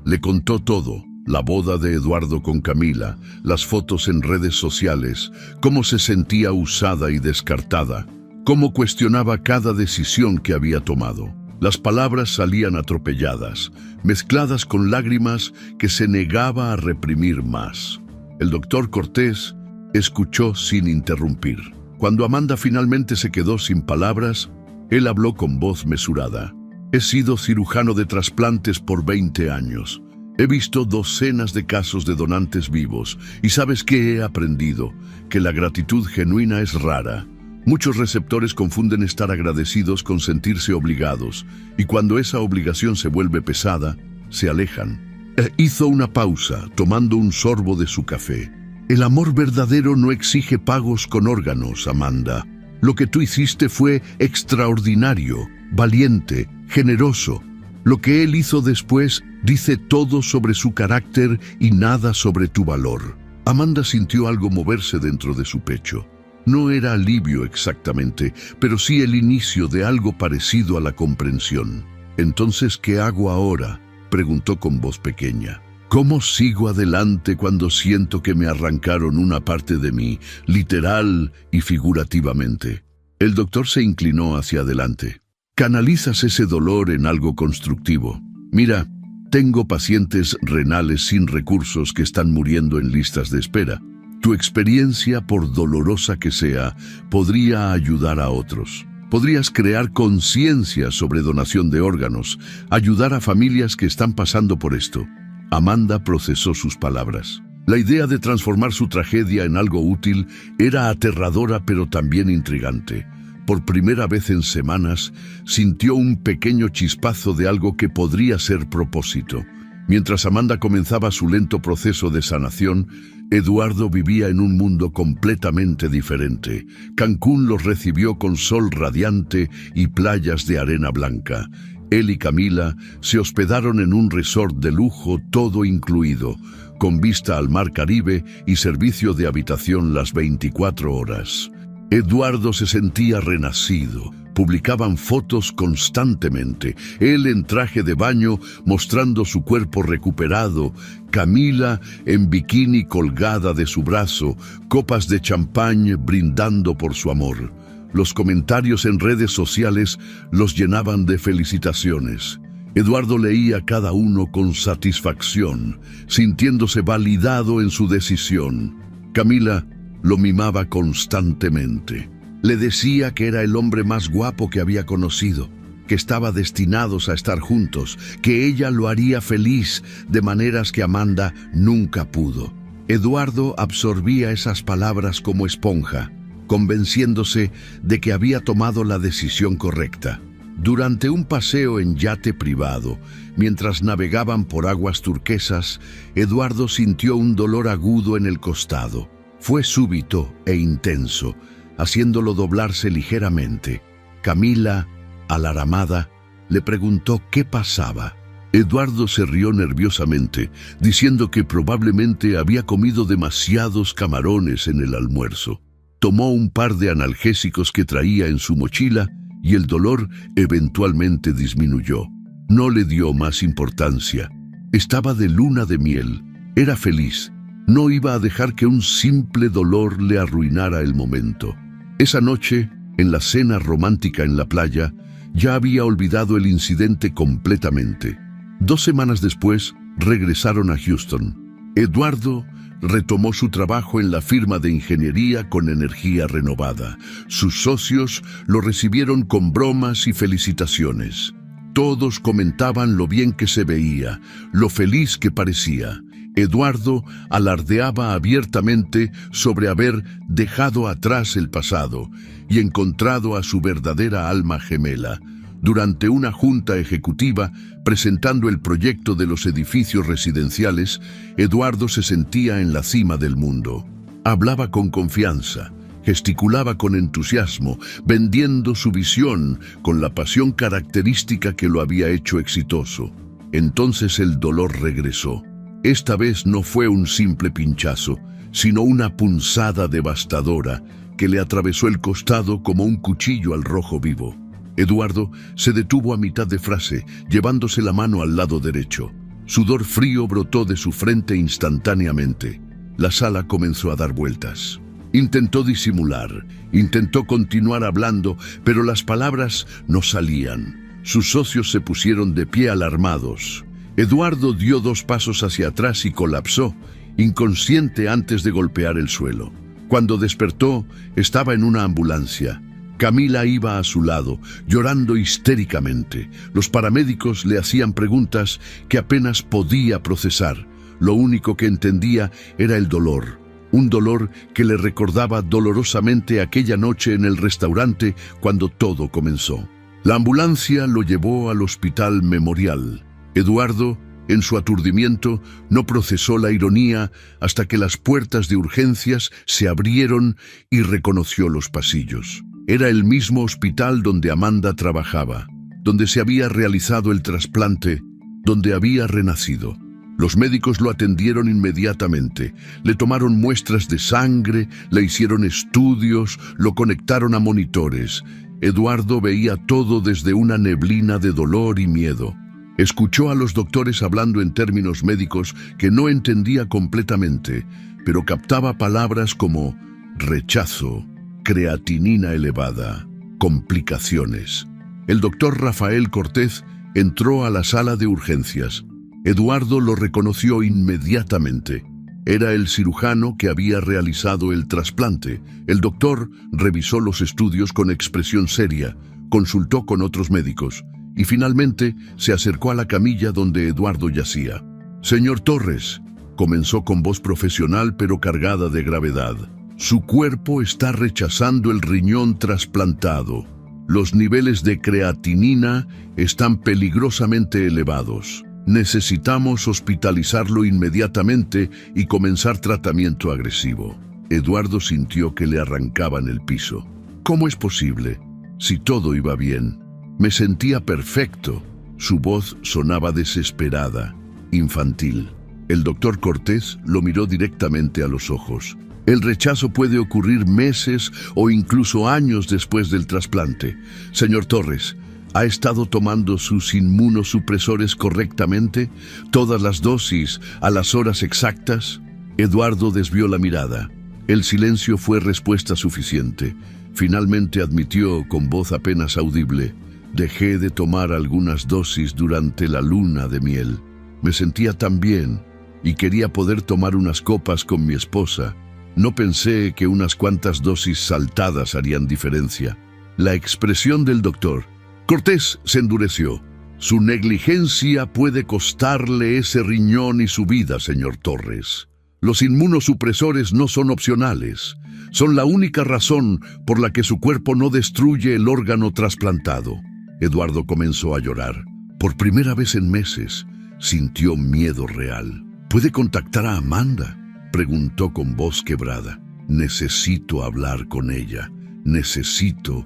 Le contó todo, La boda de Eduardo con Camila, las fotos en redes sociales, cómo se sentía usada y descartada, cómo cuestionaba cada decisión que había tomado. Las palabras salían atropelladas, mezcladas con lágrimas que se negaba a reprimir más. El doctor Cortés escuchó sin interrumpir. Cuando Amanda finalmente se quedó sin palabras, él habló con voz mesurada. He sido cirujano de trasplantes por 20 años. He visto docenas de casos de donantes vivos y ¿sabes qué he aprendido? Que la gratitud genuina es rara. Muchos receptores confunden estar agradecidos con sentirse obligados y cuando esa obligación se vuelve pesada, se alejan. Hizo una pausa, tomando un sorbo de su café. El amor verdadero no exige pagos con órganos, Amanda. Lo que tú hiciste fue extraordinario, valiente, generoso. Lo que él hizo después dice todo sobre su carácter y nada sobre tu valor. Amanda sintió algo moverse dentro de su pecho. No era alivio exactamente, pero sí el inicio de algo parecido a la comprensión. «Entonces, ¿qué hago ahora?», preguntó con voz pequeña. «¿Cómo sigo adelante cuando siento que me arrancaron una parte de mí, literal y figurativamente?» El doctor se inclinó hacia adelante. «Canalizas ese dolor en algo constructivo. Mira, tengo pacientes renales sin recursos que están muriendo en listas de espera. Tu experiencia, por dolorosa que sea, podría ayudar a otros. Podrías crear conciencia sobre donación de órganos, ayudar a familias que están pasando por esto». Amanda procesó sus palabras. La idea de transformar su tragedia en algo útil era aterradora pero también intrigante. Por primera vez en semanas, sintió un pequeño chispazo de algo que podría ser propósito. Mientras Amanda comenzaba su lento proceso de sanación, Eduardo vivía en un mundo completamente diferente. Cancún los recibió con sol radiante y playas de arena blanca. Él y Camila se hospedaron en un resort de lujo, todo incluido, con vista al mar Caribe y servicio de habitación las 24 horas. Eduardo se sentía renacido. Publicaban fotos constantemente, él en traje de baño mostrando su cuerpo recuperado, Camila en bikini colgada de su brazo, copas de champán brindando por su amor. Los comentarios en redes sociales los llenaban de felicitaciones. Eduardo leía cada uno con satisfacción, sintiéndose validado en su decisión. Camila lo mimaba constantemente. Le decía que era el hombre más guapo que había conocido, que estaban destinados a estar juntos, que ella lo haría feliz de maneras que Amanda nunca pudo. Eduardo absorbía esas palabras como esponja, convenciéndose de que había tomado la decisión correcta. Durante un paseo en yate privado, mientras navegaban por aguas turquesas, Eduardo sintió un dolor agudo en el costado. Fue súbito e intenso, haciéndolo doblarse ligeramente. Camila, alarmada, le preguntó qué pasaba. Eduardo se rió nerviosamente, diciendo que probablemente había comido demasiados camarones en el almuerzo. Tomó un par de analgésicos que traía en su mochila y el dolor eventualmente disminuyó. No le dio más importancia. Estaba de luna de miel. Era feliz. No iba a dejar que un simple dolor le arruinara el momento. Esa noche, en la cena romántica en la playa, ya había olvidado el incidente completamente. 2 semanas después, regresaron a Houston. Eduardo retomó su trabajo en la firma de ingeniería con energía renovada. Sus socios lo recibieron con bromas y felicitaciones. Todos comentaban lo bien que se veía, lo feliz que parecía. Eduardo alardeaba abiertamente sobre haber dejado atrás el pasado y encontrado a su verdadera alma gemela. Durante una junta ejecutiva, presentando el proyecto de los edificios residenciales, Eduardo se sentía en la cima del mundo. Hablaba con confianza, gesticulaba con entusiasmo, vendiendo su visión con la pasión característica que lo había hecho exitoso. Entonces el dolor regresó. Esta vez no fue un simple pinchazo, sino una punzada devastadora que le atravesó el costado como un cuchillo al rojo vivo. Eduardo se detuvo a mitad de frase, llevándose la mano al lado derecho. Sudor frío brotó de su frente instantáneamente. La sala comenzó a dar vueltas. Intentó disimular, intentó continuar hablando, pero las palabras no salían. Sus socios se pusieron de pie alarmados. Eduardo dio 2 pasos hacia atrás y colapsó, inconsciente antes de golpear el suelo. Cuando despertó, estaba en una ambulancia. Camila iba a su lado, llorando histéricamente. Los paramédicos le hacían preguntas que apenas podía procesar. Lo único que entendía era el dolor. Un dolor que le recordaba dolorosamente aquella noche en el restaurante cuando todo comenzó. La ambulancia lo llevó al Hospital Memorial. Eduardo, en su aturdimiento, no procesó la ironía hasta que las puertas de urgencias se abrieron y reconoció los pasillos. Era el mismo hospital donde Amanda trabajaba, donde se había realizado el trasplante, donde había renacido. Los médicos lo atendieron inmediatamente, le tomaron muestras de sangre, le hicieron estudios, lo conectaron a monitores. Eduardo veía todo desde una neblina de dolor y miedo. Escuchó a los doctores hablando en términos médicos que no entendía completamente, pero captaba palabras como rechazo, creatinina elevada, complicaciones. El doctor Rafael Cortés entró a la sala de urgencias. Eduardo lo reconoció inmediatamente. Era el cirujano que había realizado el trasplante. El doctor revisó los estudios con expresión seria, consultó con otros médicos y finalmente se acercó a la camilla donde Eduardo yacía. «Señor Torres», comenzó con voz profesional pero cargada de gravedad, «su cuerpo está rechazando el riñón trasplantado. Los niveles de creatinina están peligrosamente elevados. Necesitamos hospitalizarlo inmediatamente y comenzar tratamiento agresivo». Eduardo sintió que le arrancaban el piso. «¿Cómo es posible? Si todo iba bien. Me sentía perfecto». Su voz sonaba desesperada, infantil. El doctor Cortés lo miró directamente a los ojos. «El rechazo puede ocurrir meses o incluso años después del trasplante. Señor Torres, ¿ha estado tomando sus inmunosupresores correctamente? ¿Todas las dosis a las horas exactas?» Eduardo desvió la mirada. El silencio fue respuesta suficiente. Finalmente admitió con voz apenas audible: «Dejé de tomar algunas dosis durante la luna de miel. Me sentía tan bien y quería poder tomar unas copas con mi esposa. No pensé que unas cuantas dosis saltadas harían diferencia». La expresión del doctor Cortés se endureció. «Su negligencia puede costarle ese riñón y su vida, señor Torres. Los inmunosupresores no son opcionales. Son la única razón por la que su cuerpo no destruye el órgano trasplantado». Eduardo comenzó a llorar. Por primera vez en meses, sintió miedo real. «¿Puede contactar a Amanda?», preguntó con voz quebrada. «Necesito hablar con ella. Necesito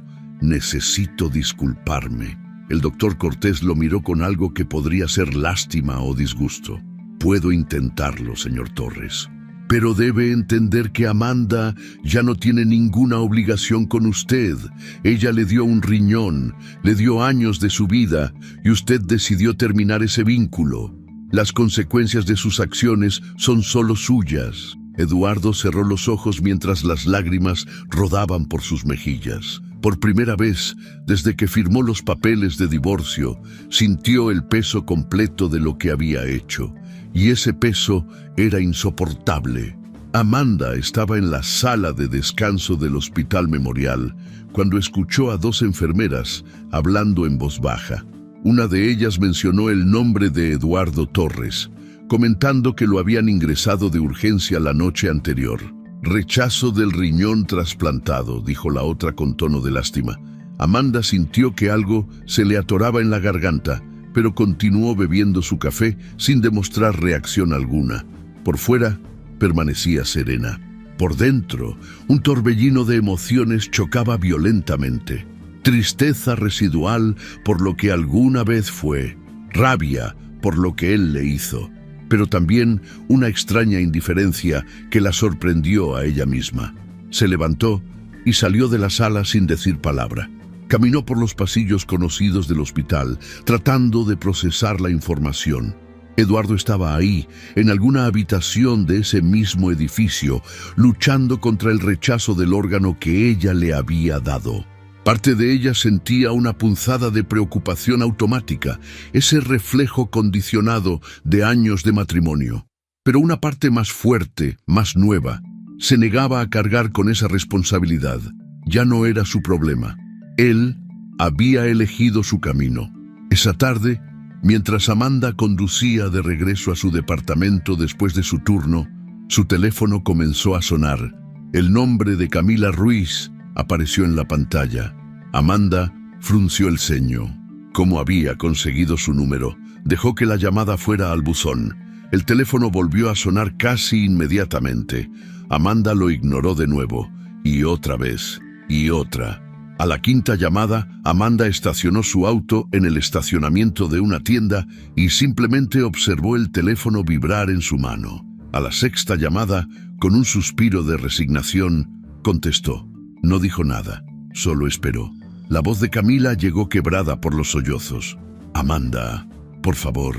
disculparme». El doctor Cortés lo miró con algo que podría ser lástima o disgusto. «Puedo intentarlo, señor Torres. Pero debe entender que Amanda ya no tiene ninguna obligación con usted. Ella le dio un riñón, le dio años de su vida y usted decidió terminar ese vínculo. Las consecuencias de sus acciones son solo suyas». Eduardo cerró los ojos mientras las lágrimas rodaban por sus mejillas. Por primera vez, desde que firmó los papeles de divorcio, sintió el peso completo de lo que había hecho. Y ese peso era insoportable. Amanda estaba en la sala de descanso del Hospital Memorial cuando escuchó a 2 enfermeras hablando en voz baja. Una de ellas mencionó el nombre de Eduardo Torres, comentando que lo habían ingresado de urgencia la noche anterior. «Rechazo del riñón trasplantado», dijo la otra con tono de lástima. Amanda sintió que algo se le atoraba en la garganta, pero continuó bebiendo su café sin demostrar reacción alguna. Por fuera, permanecía serena. Por dentro, un torbellino de emociones chocaba violentamente. Tristeza residual por lo que alguna vez fue, rabia por lo que él le hizo, pero también una extraña indiferencia que la sorprendió a ella misma. Se levantó y salió de la sala sin decir palabra. Caminó por los pasillos conocidos del hospital, tratando de procesar la información. Eduardo estaba ahí, en alguna habitación de ese mismo edificio, luchando contra el rechazo del órgano que ella le había dado. Parte de ella sentía una punzada de preocupación automática, ese reflejo condicionado de años de matrimonio. Pero una parte más fuerte, más nueva, se negaba a cargar con esa responsabilidad. Ya no era su problema. Él había elegido su camino. Esa tarde, mientras Amanda conducía de regreso a su departamento después de su turno, su teléfono comenzó a sonar. El nombre de Camila Ruiz apareció en la pantalla. Amanda frunció el ceño. ¿Cómo había conseguido su número? Dejó que la llamada fuera al buzón. El teléfono volvió a sonar casi inmediatamente. Amanda lo ignoró de nuevo, y otra vez, y otra. A la quinta llamada, Amanda estacionó su auto en el estacionamiento de una tienda y simplemente observó el teléfono vibrar en su mano. A la sexta llamada, con un suspiro de resignación, contestó. No dijo nada, solo esperó. La voz de Camila llegó quebrada por los sollozos. Amanda, por favor,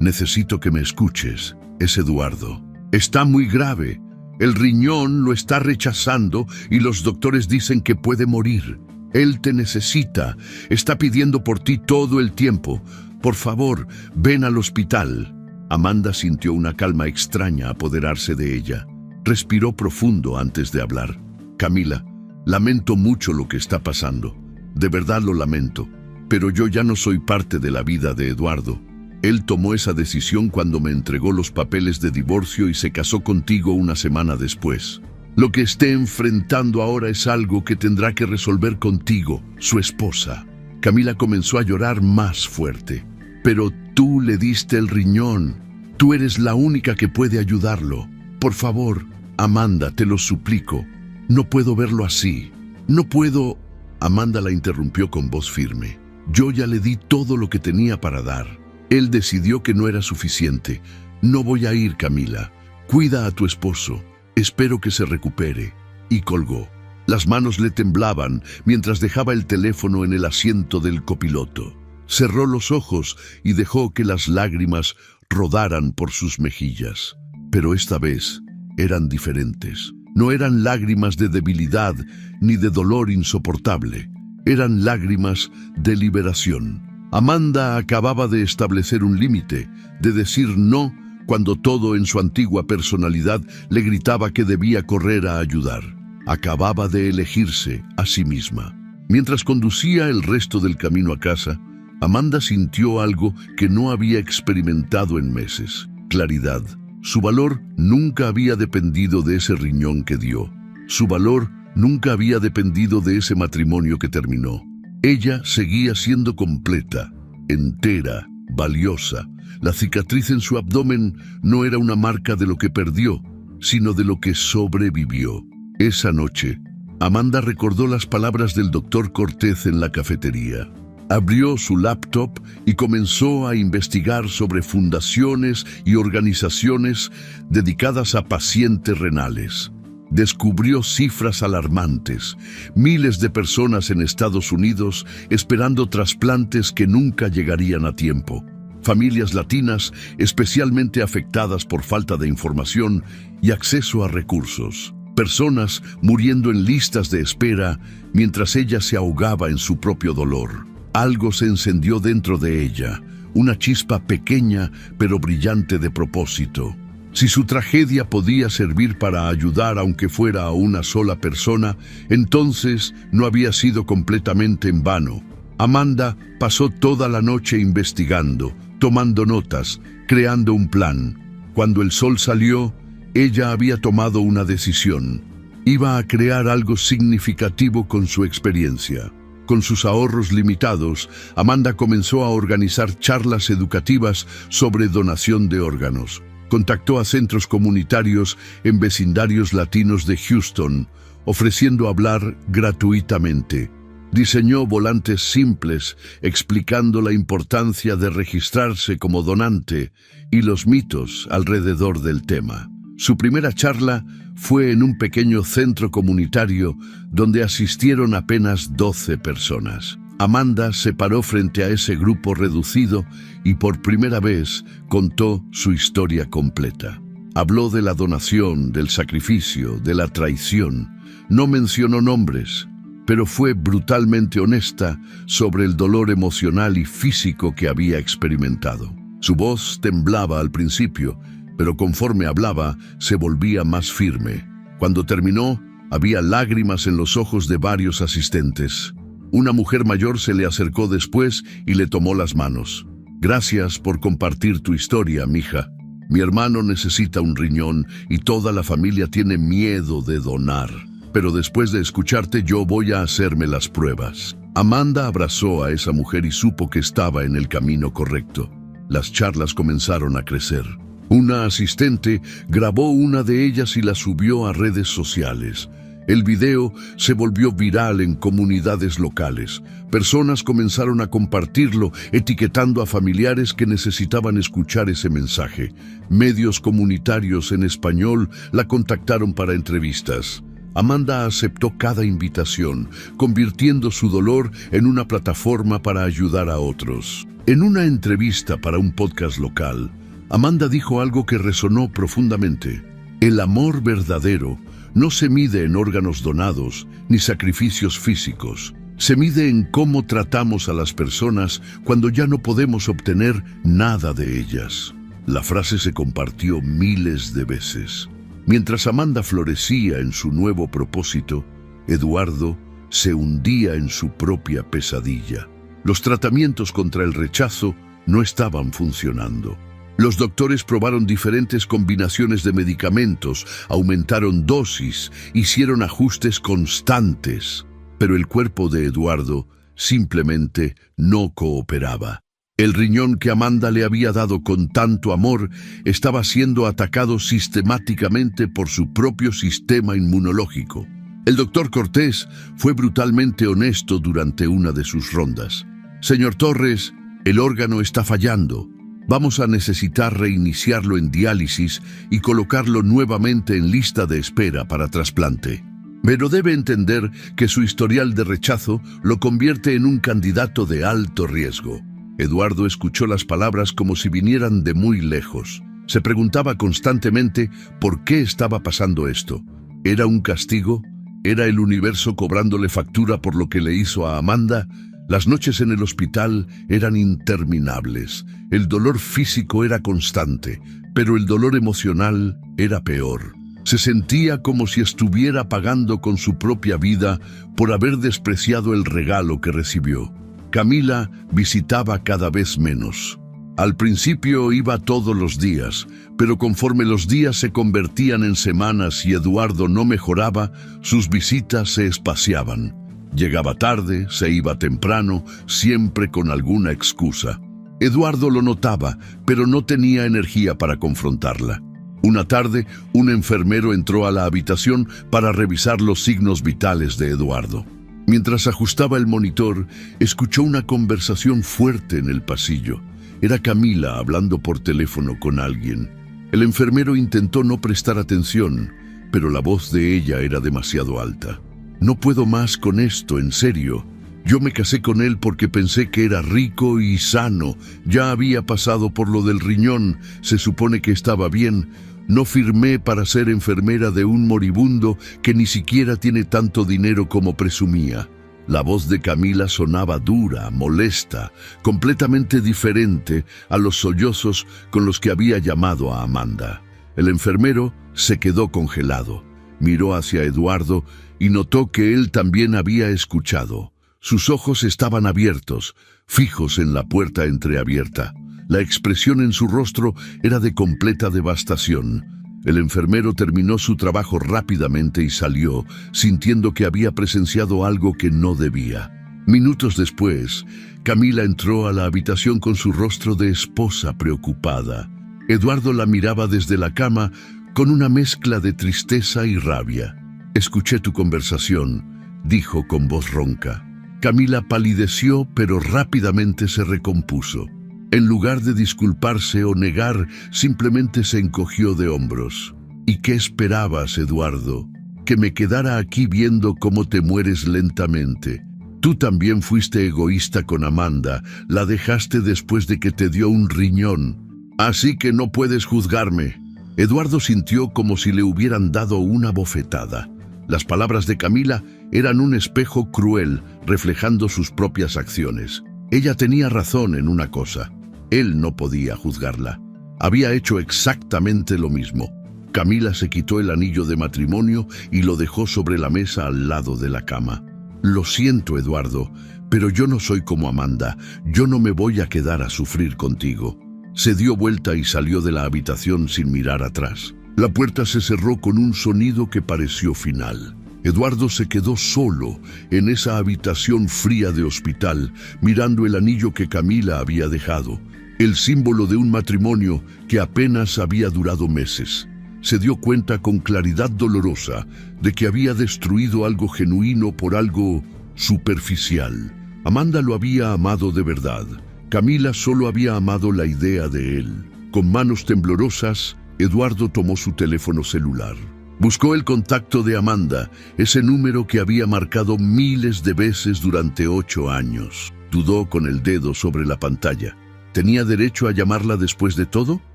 necesito que me escuches. Es Eduardo. Está muy grave. El riñón lo está rechazando y los doctores dicen que puede morir. Él te necesita. Está pidiendo por ti todo el tiempo. Por favor, ven al hospital. Amanda sintió una calma extraña apoderarse de ella. Respiró profundo antes de hablar. Camila, lamento mucho lo que está pasando. De verdad lo lamento. Pero yo ya no soy parte de la vida de Eduardo. Él tomó esa decisión cuando me entregó los papeles de divorcio y se casó contigo una semana después. Lo que esté enfrentando ahora es algo que tendrá que resolver contigo, su esposa. Camila comenzó a llorar más fuerte. Pero tú le diste el riñón. Tú eres la única que puede ayudarlo. Por favor, Amanda, te lo suplico. No puedo verlo así. No puedo... Amanda la interrumpió con voz firme. Yo ya le di todo lo que tenía para dar. Él decidió que no era suficiente. No voy a ir, Camila. Cuida a tu esposo. Espero que se recupere. Y colgó. Las manos le temblaban mientras dejaba el teléfono en el asiento del copiloto. Cerró los ojos y dejó que las lágrimas rodaran por sus mejillas. Pero esta vez eran diferentes. No eran lágrimas de debilidad ni de dolor insoportable. Eran lágrimas de liberación. Amanda acababa de establecer un límite, de decir no cuando todo en su antigua personalidad le gritaba que debía correr a ayudar. Acababa de elegirse a sí misma. Mientras conducía el resto del camino a casa, Amanda sintió algo que no había experimentado en meses: claridad. Su valor nunca había dependido de ese riñón que dio. Su valor nunca había dependido de ese matrimonio que terminó. Ella seguía siendo completa, entera, valiosa. La cicatriz en su abdomen no era una marca de lo que perdió, sino de lo que sobrevivió. Esa noche, Amanda recordó las palabras del doctor Cortez en la cafetería. Abrió su laptop y comenzó a investigar sobre fundaciones y organizaciones dedicadas a pacientes renales. Descubrió cifras alarmantes: miles de personas en Estados Unidos esperando trasplantes que nunca llegarían a tiempo. Familias latinas especialmente afectadas por falta de información y acceso a recursos. Personas muriendo en listas de espera mientras ella se ahogaba en su propio dolor. Algo se encendió dentro de ella, una chispa pequeña pero brillante de propósito. Si su tragedia podía servir para ayudar aunque fuera a una sola persona, entonces no había sido completamente en vano. Amanda pasó toda la noche investigando, tomando notas, creando un plan. Cuando el sol salió, ella había tomado una decisión. Iba a crear algo significativo con su experiencia. Con sus ahorros limitados, Amanda comenzó a organizar charlas educativas sobre donación de órganos. Contactó a centros comunitarios en vecindarios latinos de Houston, ofreciendo hablar gratuitamente. Diseñó volantes simples explicando la importancia de registrarse como donante y los mitos alrededor del tema. Su primera charla fue en un pequeño centro comunitario donde asistieron apenas 12 personas. Amanda se paró frente a ese grupo reducido y por primera vez contó su historia completa. Habló de la donación, del sacrificio, de la traición. No mencionó nombres, pero fue brutalmente honesta sobre el dolor emocional y físico que había experimentado. Su voz temblaba al principio, pero conforme hablaba, se volvía más firme. Cuando terminó, había lágrimas en los ojos de varios asistentes. Una mujer mayor se le acercó después y le tomó las manos. «Gracias por compartir tu historia, mija. Mi hermano necesita un riñón y toda la familia tiene miedo de donar. Pero después de escucharte yo voy a hacerme las pruebas». Amanda abrazó a esa mujer y supo que estaba en el camino correcto. Las charlas comenzaron a crecer. Una asistente grabó una de ellas y la subió a redes sociales. El video se volvió viral en comunidades locales. Personas comenzaron a compartirlo, etiquetando a familiares que necesitaban escuchar ese mensaje. Medios comunitarios en español la contactaron para entrevistas. Amanda aceptó cada invitación, convirtiendo su dolor en una plataforma para ayudar a otros. En una entrevista para un podcast local, Amanda dijo algo que resonó profundamente. El amor verdadero no se mide en órganos donados ni sacrificios físicos. Se mide en cómo tratamos a las personas cuando ya no podemos obtener nada de ellas. La frase se compartió miles de veces. Mientras Amanda florecía en su nuevo propósito, Eduardo se hundía en su propia pesadilla. Los tratamientos contra el rechazo no estaban funcionando. Los doctores probaron diferentes combinaciones de medicamentos, aumentaron dosis, hicieron ajustes constantes, pero el cuerpo de Eduardo simplemente no cooperaba. El riñón que Amanda le había dado con tanto amor estaba siendo atacado sistemáticamente por su propio sistema inmunológico. El doctor Cortés fue brutalmente honesto durante una de sus rondas. «Señor Torres, el órgano está fallando. Vamos a necesitar reiniciarlo en diálisis y colocarlo nuevamente en lista de espera para trasplante. Pero debe entender que su historial de rechazo lo convierte en un candidato de alto riesgo». Eduardo escuchó las palabras como si vinieran de muy lejos. Se preguntaba constantemente por qué estaba pasando esto. ¿Era un castigo? ¿Era el universo cobrándole factura por lo que le hizo a Amanda? Las noches en el hospital eran interminables. El dolor físico era constante, pero el dolor emocional era peor. Se sentía como si estuviera pagando con su propia vida por haber despreciado el regalo que recibió. Camila visitaba cada vez menos. Al principio iba todos los días, pero conforme los días se convertían en semanas y Eduardo no mejoraba, sus visitas se espaciaban. Llegaba tarde, se iba temprano, siempre con alguna excusa. Eduardo lo notaba, pero no tenía energía para confrontarla. Una tarde, un enfermero entró a la habitación para revisar los signos vitales de Eduardo. Mientras ajustaba el monitor, escuchó una conversación fuerte en el pasillo. Era Camila hablando por teléfono con alguien. El enfermero intentó no prestar atención, pero la voz de ella era demasiado alta. «No puedo más con esto, en serio. Yo me casé con él porque pensé que era rico y sano. Ya había pasado por lo del riñón, se supone que estaba bien. No firmé para ser enfermera de un moribundo que ni siquiera tiene tanto dinero como presumía». La voz de Camila sonaba dura, molesta, completamente diferente a los sollozos con los que había llamado a Amanda. El enfermero se quedó congelado. Miró hacia Eduardo y notó que él también había escuchado. Sus ojos estaban abiertos, fijos en la puerta entreabierta. La expresión en su rostro era de completa devastación. El enfermero terminó su trabajo rápidamente y salió, sintiendo que había presenciado algo que no debía. Minutos después, Camila entró a la habitación con su rostro de esposa preocupada. Eduardo la miraba desde la cama con una mezcla de tristeza y rabia. «Escuché tu conversación», dijo con voz ronca. Camila palideció, pero rápidamente se recompuso. En lugar de disculparse o negar, simplemente se encogió de hombros. «¿Y qué esperabas, Eduardo? ¿Que me quedara aquí viendo cómo te mueres lentamente? Tú también fuiste egoísta con Amanda, la dejaste después de que te dio un riñón. Así que no puedes juzgarme. Eduardo sintió como si le hubieran dado una bofetada. Las palabras de Camila eran un espejo cruel, reflejando sus propias acciones. Ella tenía razón en una cosa. Él no podía juzgarla. Había hecho exactamente lo mismo. Camila se quitó el anillo de matrimonio y lo dejó sobre la mesa al lado de la cama. Lo siento, Eduardo, pero yo no soy como Amanda. Yo no me voy a quedar a sufrir contigo. Se dio vuelta y salió de la habitación sin mirar atrás. La puerta se cerró con un sonido que pareció final. Eduardo se quedó solo en esa habitación fría de hospital, mirando el anillo que Camila había dejado, el símbolo de un matrimonio que apenas había durado meses. Se dio cuenta con claridad dolorosa de que había destruido algo genuino por algo superficial. Amanda lo había amado de verdad. Camila solo había amado la idea de él. Con manos temblorosas, Eduardo tomó su teléfono celular. Buscó el contacto de Amanda, ese número que había marcado miles de veces durante 8 años. Dudó con el dedo sobre la pantalla. ¿Tenía derecho a llamarla después de todo?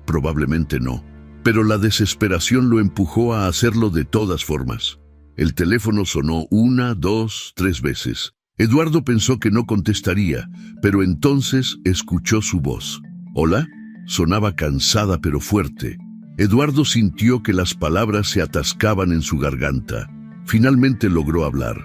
Probablemente no. Pero la desesperación lo empujó a hacerlo de todas formas. El teléfono sonó 1, 2, 3 veces. Eduardo pensó que no contestaría, pero entonces escuchó su voz. ¿Hola? Sonaba cansada pero fuerte. Eduardo sintió que las palabras se atascaban en su garganta. Finalmente logró hablar.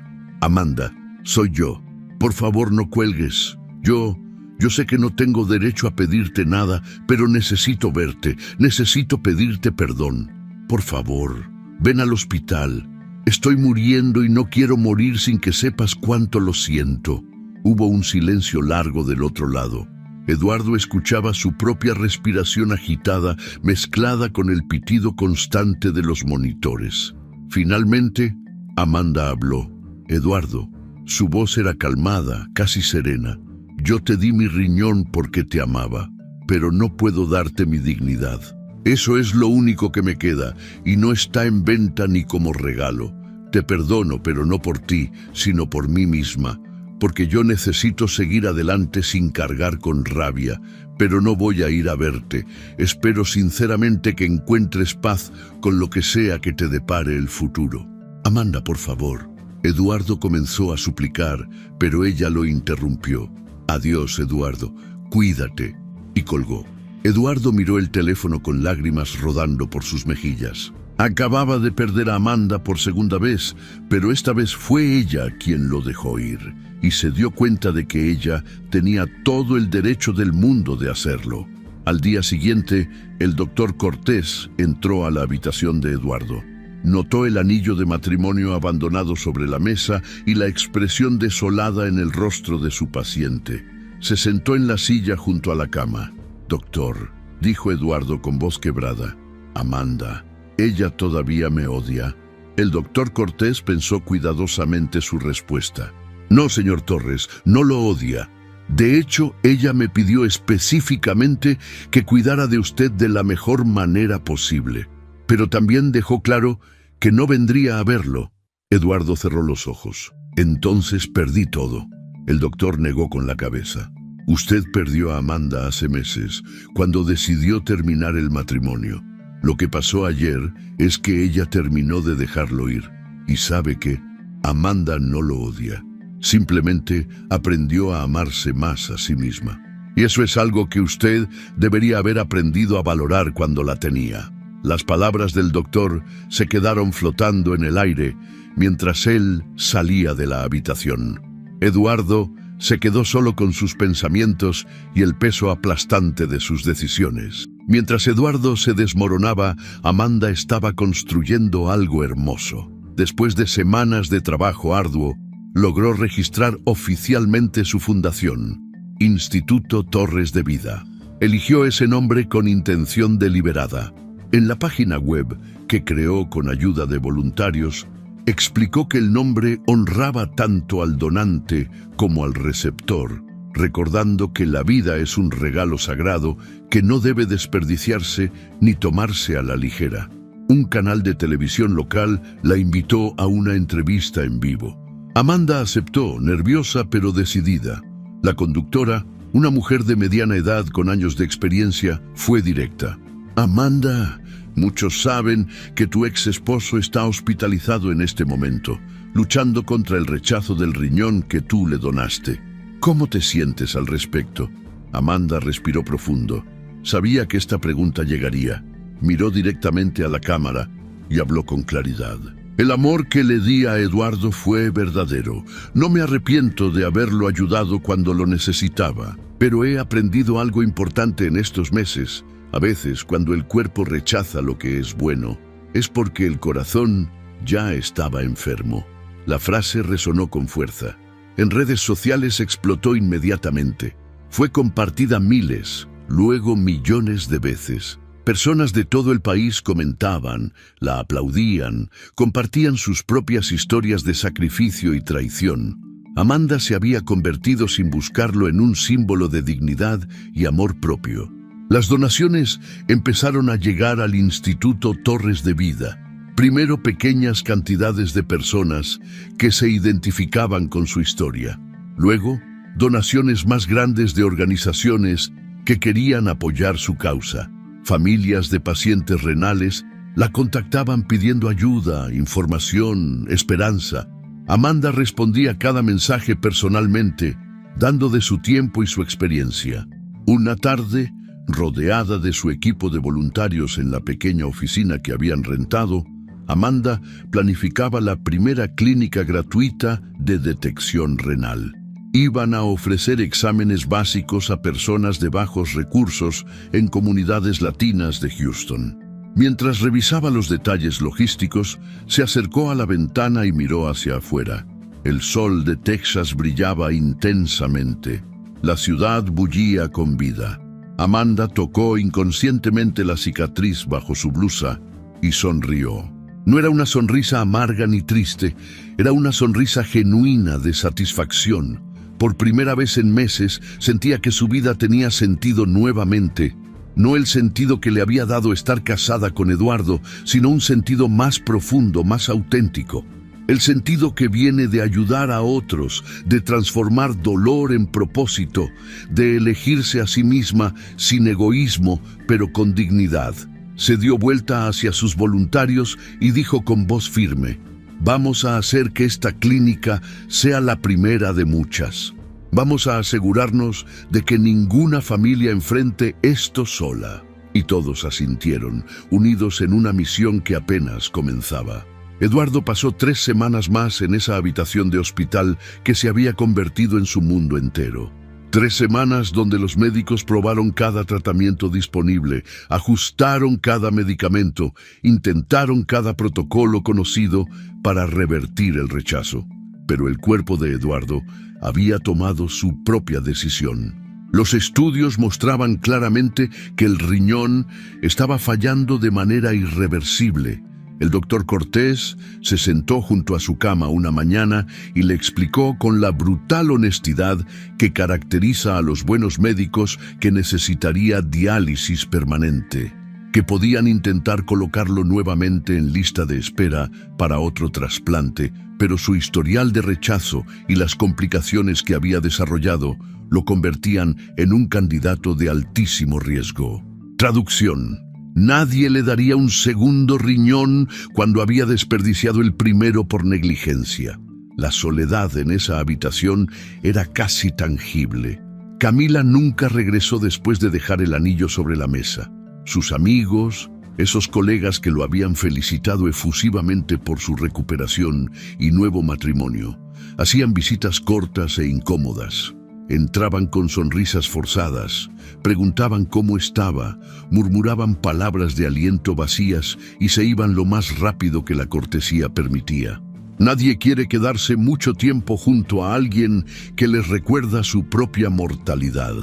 Amanda, soy yo. Por favor, no cuelgues. Yo sé que no tengo derecho a pedirte nada, pero necesito verte, necesito pedirte perdón. Por favor, ven al hospital. Estoy muriendo y no quiero morir sin que sepas cuánto lo siento. Hubo un silencio largo del otro lado. Eduardo escuchaba su propia respiración agitada, mezclada con el pitido constante de los monitores. Finalmente, Amanda habló. Eduardo, su voz era calmada, casi serena. Yo te di mi riñón porque te amaba, pero no puedo darte mi dignidad. Eso es lo único que me queda, y no está en venta ni como regalo. Te perdono, pero no por ti, sino por mí misma, porque yo necesito seguir adelante sin cargar con rabia, pero no voy a ir a verte. Espero sinceramente que encuentres paz con lo que sea que te depare el futuro. Amanda, por favor. Eduardo comenzó a suplicar, pero ella lo interrumpió. Adiós, Eduardo. Cuídate. Y colgó. Eduardo miró el teléfono con lágrimas rodando por sus mejillas. Acababa de perder a Amanda por segunda vez, pero esta vez fue ella quien lo dejó ir, y se dio cuenta de que ella tenía todo el derecho del mundo de hacerlo. Al día siguiente, el doctor Cortés entró a la habitación de Eduardo. Notó el anillo de matrimonio abandonado sobre la mesa y la expresión desolada en el rostro de su paciente. Se sentó en la silla junto a la cama. «Doctor», dijo Eduardo con voz quebrada, «Amanda, ella todavía me odia». El doctor Cortés pensó cuidadosamente su respuesta. «No, señor Torres, no lo odia. De hecho, ella me pidió específicamente que cuidara de usted de la mejor manera posible. Pero también dejó claro que no vendría a verlo». Eduardo cerró los ojos. «Entonces perdí todo». El doctor negó con la cabeza. «Usted perdió a Amanda hace meses, cuando decidió terminar el matrimonio. Lo que pasó ayer es que ella terminó de dejarlo ir. Y sabe que Amanda no lo odia. Simplemente aprendió a amarse más a sí misma. Y eso es algo que usted debería haber aprendido a valorar cuando la tenía». Las palabras del doctor se quedaron flotando en el aire mientras él salía de la habitación. Eduardo se quedó solo con sus pensamientos y el peso aplastante de sus decisiones. Mientras Eduardo se desmoronaba, Amanda estaba construyendo algo hermoso. Después de semanas de trabajo arduo, logró registrar oficialmente su fundación, Instituto Torres de Vida. Eligió ese nombre con intención deliberada. En la página web, que creó con ayuda de voluntarios, explicó que el nombre honraba tanto al donante como al receptor, recordando que la vida es un regalo sagrado que no debe desperdiciarse ni tomarse a la ligera. Un canal de televisión local la invitó a una entrevista en vivo. Amanda aceptó, nerviosa pero decidida. La conductora, una mujer de mediana edad con años de experiencia, fue directa. Amanda, muchos saben que tu ex esposo está hospitalizado en este momento, luchando contra el rechazo del riñón que tú le donaste. ¿Cómo te sientes al respecto? Amanda respiró profundo. Sabía que esta pregunta llegaría. Miró directamente a la cámara y habló con claridad. El amor que le di a Eduardo fue verdadero. No me arrepiento de haberlo ayudado cuando lo necesitaba, pero he aprendido algo importante en estos meses. A veces, cuando el cuerpo rechaza lo que es bueno, es porque el corazón ya estaba enfermo. La frase resonó con fuerza. En redes sociales explotó inmediatamente. Fue compartida miles, luego millones de veces. Personas de todo el país comentaban, la aplaudían, compartían sus propias historias de sacrificio y traición. Amanda se había convertido sin buscarlo en un símbolo de dignidad y amor propio. Las donaciones empezaron a llegar al Instituto Torres de Vida. Primero pequeñas cantidades de personas que se identificaban con su historia. Luego, donaciones más grandes de organizaciones que querían apoyar su causa. Familias de pacientes renales la contactaban pidiendo ayuda, información, esperanza. Amanda respondía a cada mensaje personalmente, dando de su tiempo y su experiencia. Una tarde, rodeada de su equipo de voluntarios en la pequeña oficina que habían rentado, Amanda planificaba la primera clínica gratuita de detección renal. Iban a ofrecer exámenes básicos a personas de bajos recursos en comunidades latinas de Houston. Mientras revisaba los detalles logísticos, se acercó a la ventana y miró hacia afuera. El sol de Texas brillaba intensamente. La ciudad bullía con vida. Amanda tocó inconscientemente la cicatriz bajo su blusa y sonrió. No era una sonrisa amarga ni triste, era una sonrisa genuina de satisfacción. Por primera vez en meses sentía que su vida tenía sentido nuevamente. No el sentido que le había dado estar casada con Eduardo, sino un sentido más profundo, más auténtico. El sentido que viene de ayudar a otros, de transformar dolor en propósito, de elegirse a sí misma sin egoísmo, pero con dignidad. Se dio vuelta hacia sus voluntarios y dijo con voz firme: «Vamos a hacer que esta clínica sea la primera de muchas. Vamos a asegurarnos de que ninguna familia enfrente esto sola». Y todos asintieron, unidos en una misión que apenas comenzaba. Eduardo pasó 3 semanas más en esa habitación de hospital que se había convertido en su mundo entero. 3 semanas donde los médicos probaron cada tratamiento disponible, ajustaron cada medicamento, intentaron cada protocolo conocido para revertir el rechazo. Pero el cuerpo de Eduardo había tomado su propia decisión. Los estudios mostraban claramente que el riñón estaba fallando de manera irreversible. El doctor Cortés se sentó junto a su cama una mañana y le explicó con la brutal honestidad que caracteriza a los buenos médicos que necesitaría diálisis permanente, que podían intentar colocarlo nuevamente en lista de espera para otro trasplante, pero su historial de rechazo y las complicaciones que había desarrollado lo convertían en un candidato de altísimo riesgo. Traducción: nadie le daría un segundo riñón cuando había desperdiciado el primero por negligencia. La soledad en esa habitación era casi tangible. Camila nunca regresó después de dejar el anillo sobre la mesa. Sus amigos, esos colegas que lo habían felicitado efusivamente por su recuperación y nuevo matrimonio, hacían visitas cortas e incómodas. Entraban con sonrisas forzadas, preguntaban cómo estaba, murmuraban palabras de aliento vacías y se iban lo más rápido que la cortesía permitía. Nadie quiere quedarse mucho tiempo junto a alguien que les recuerda su propia mortalidad.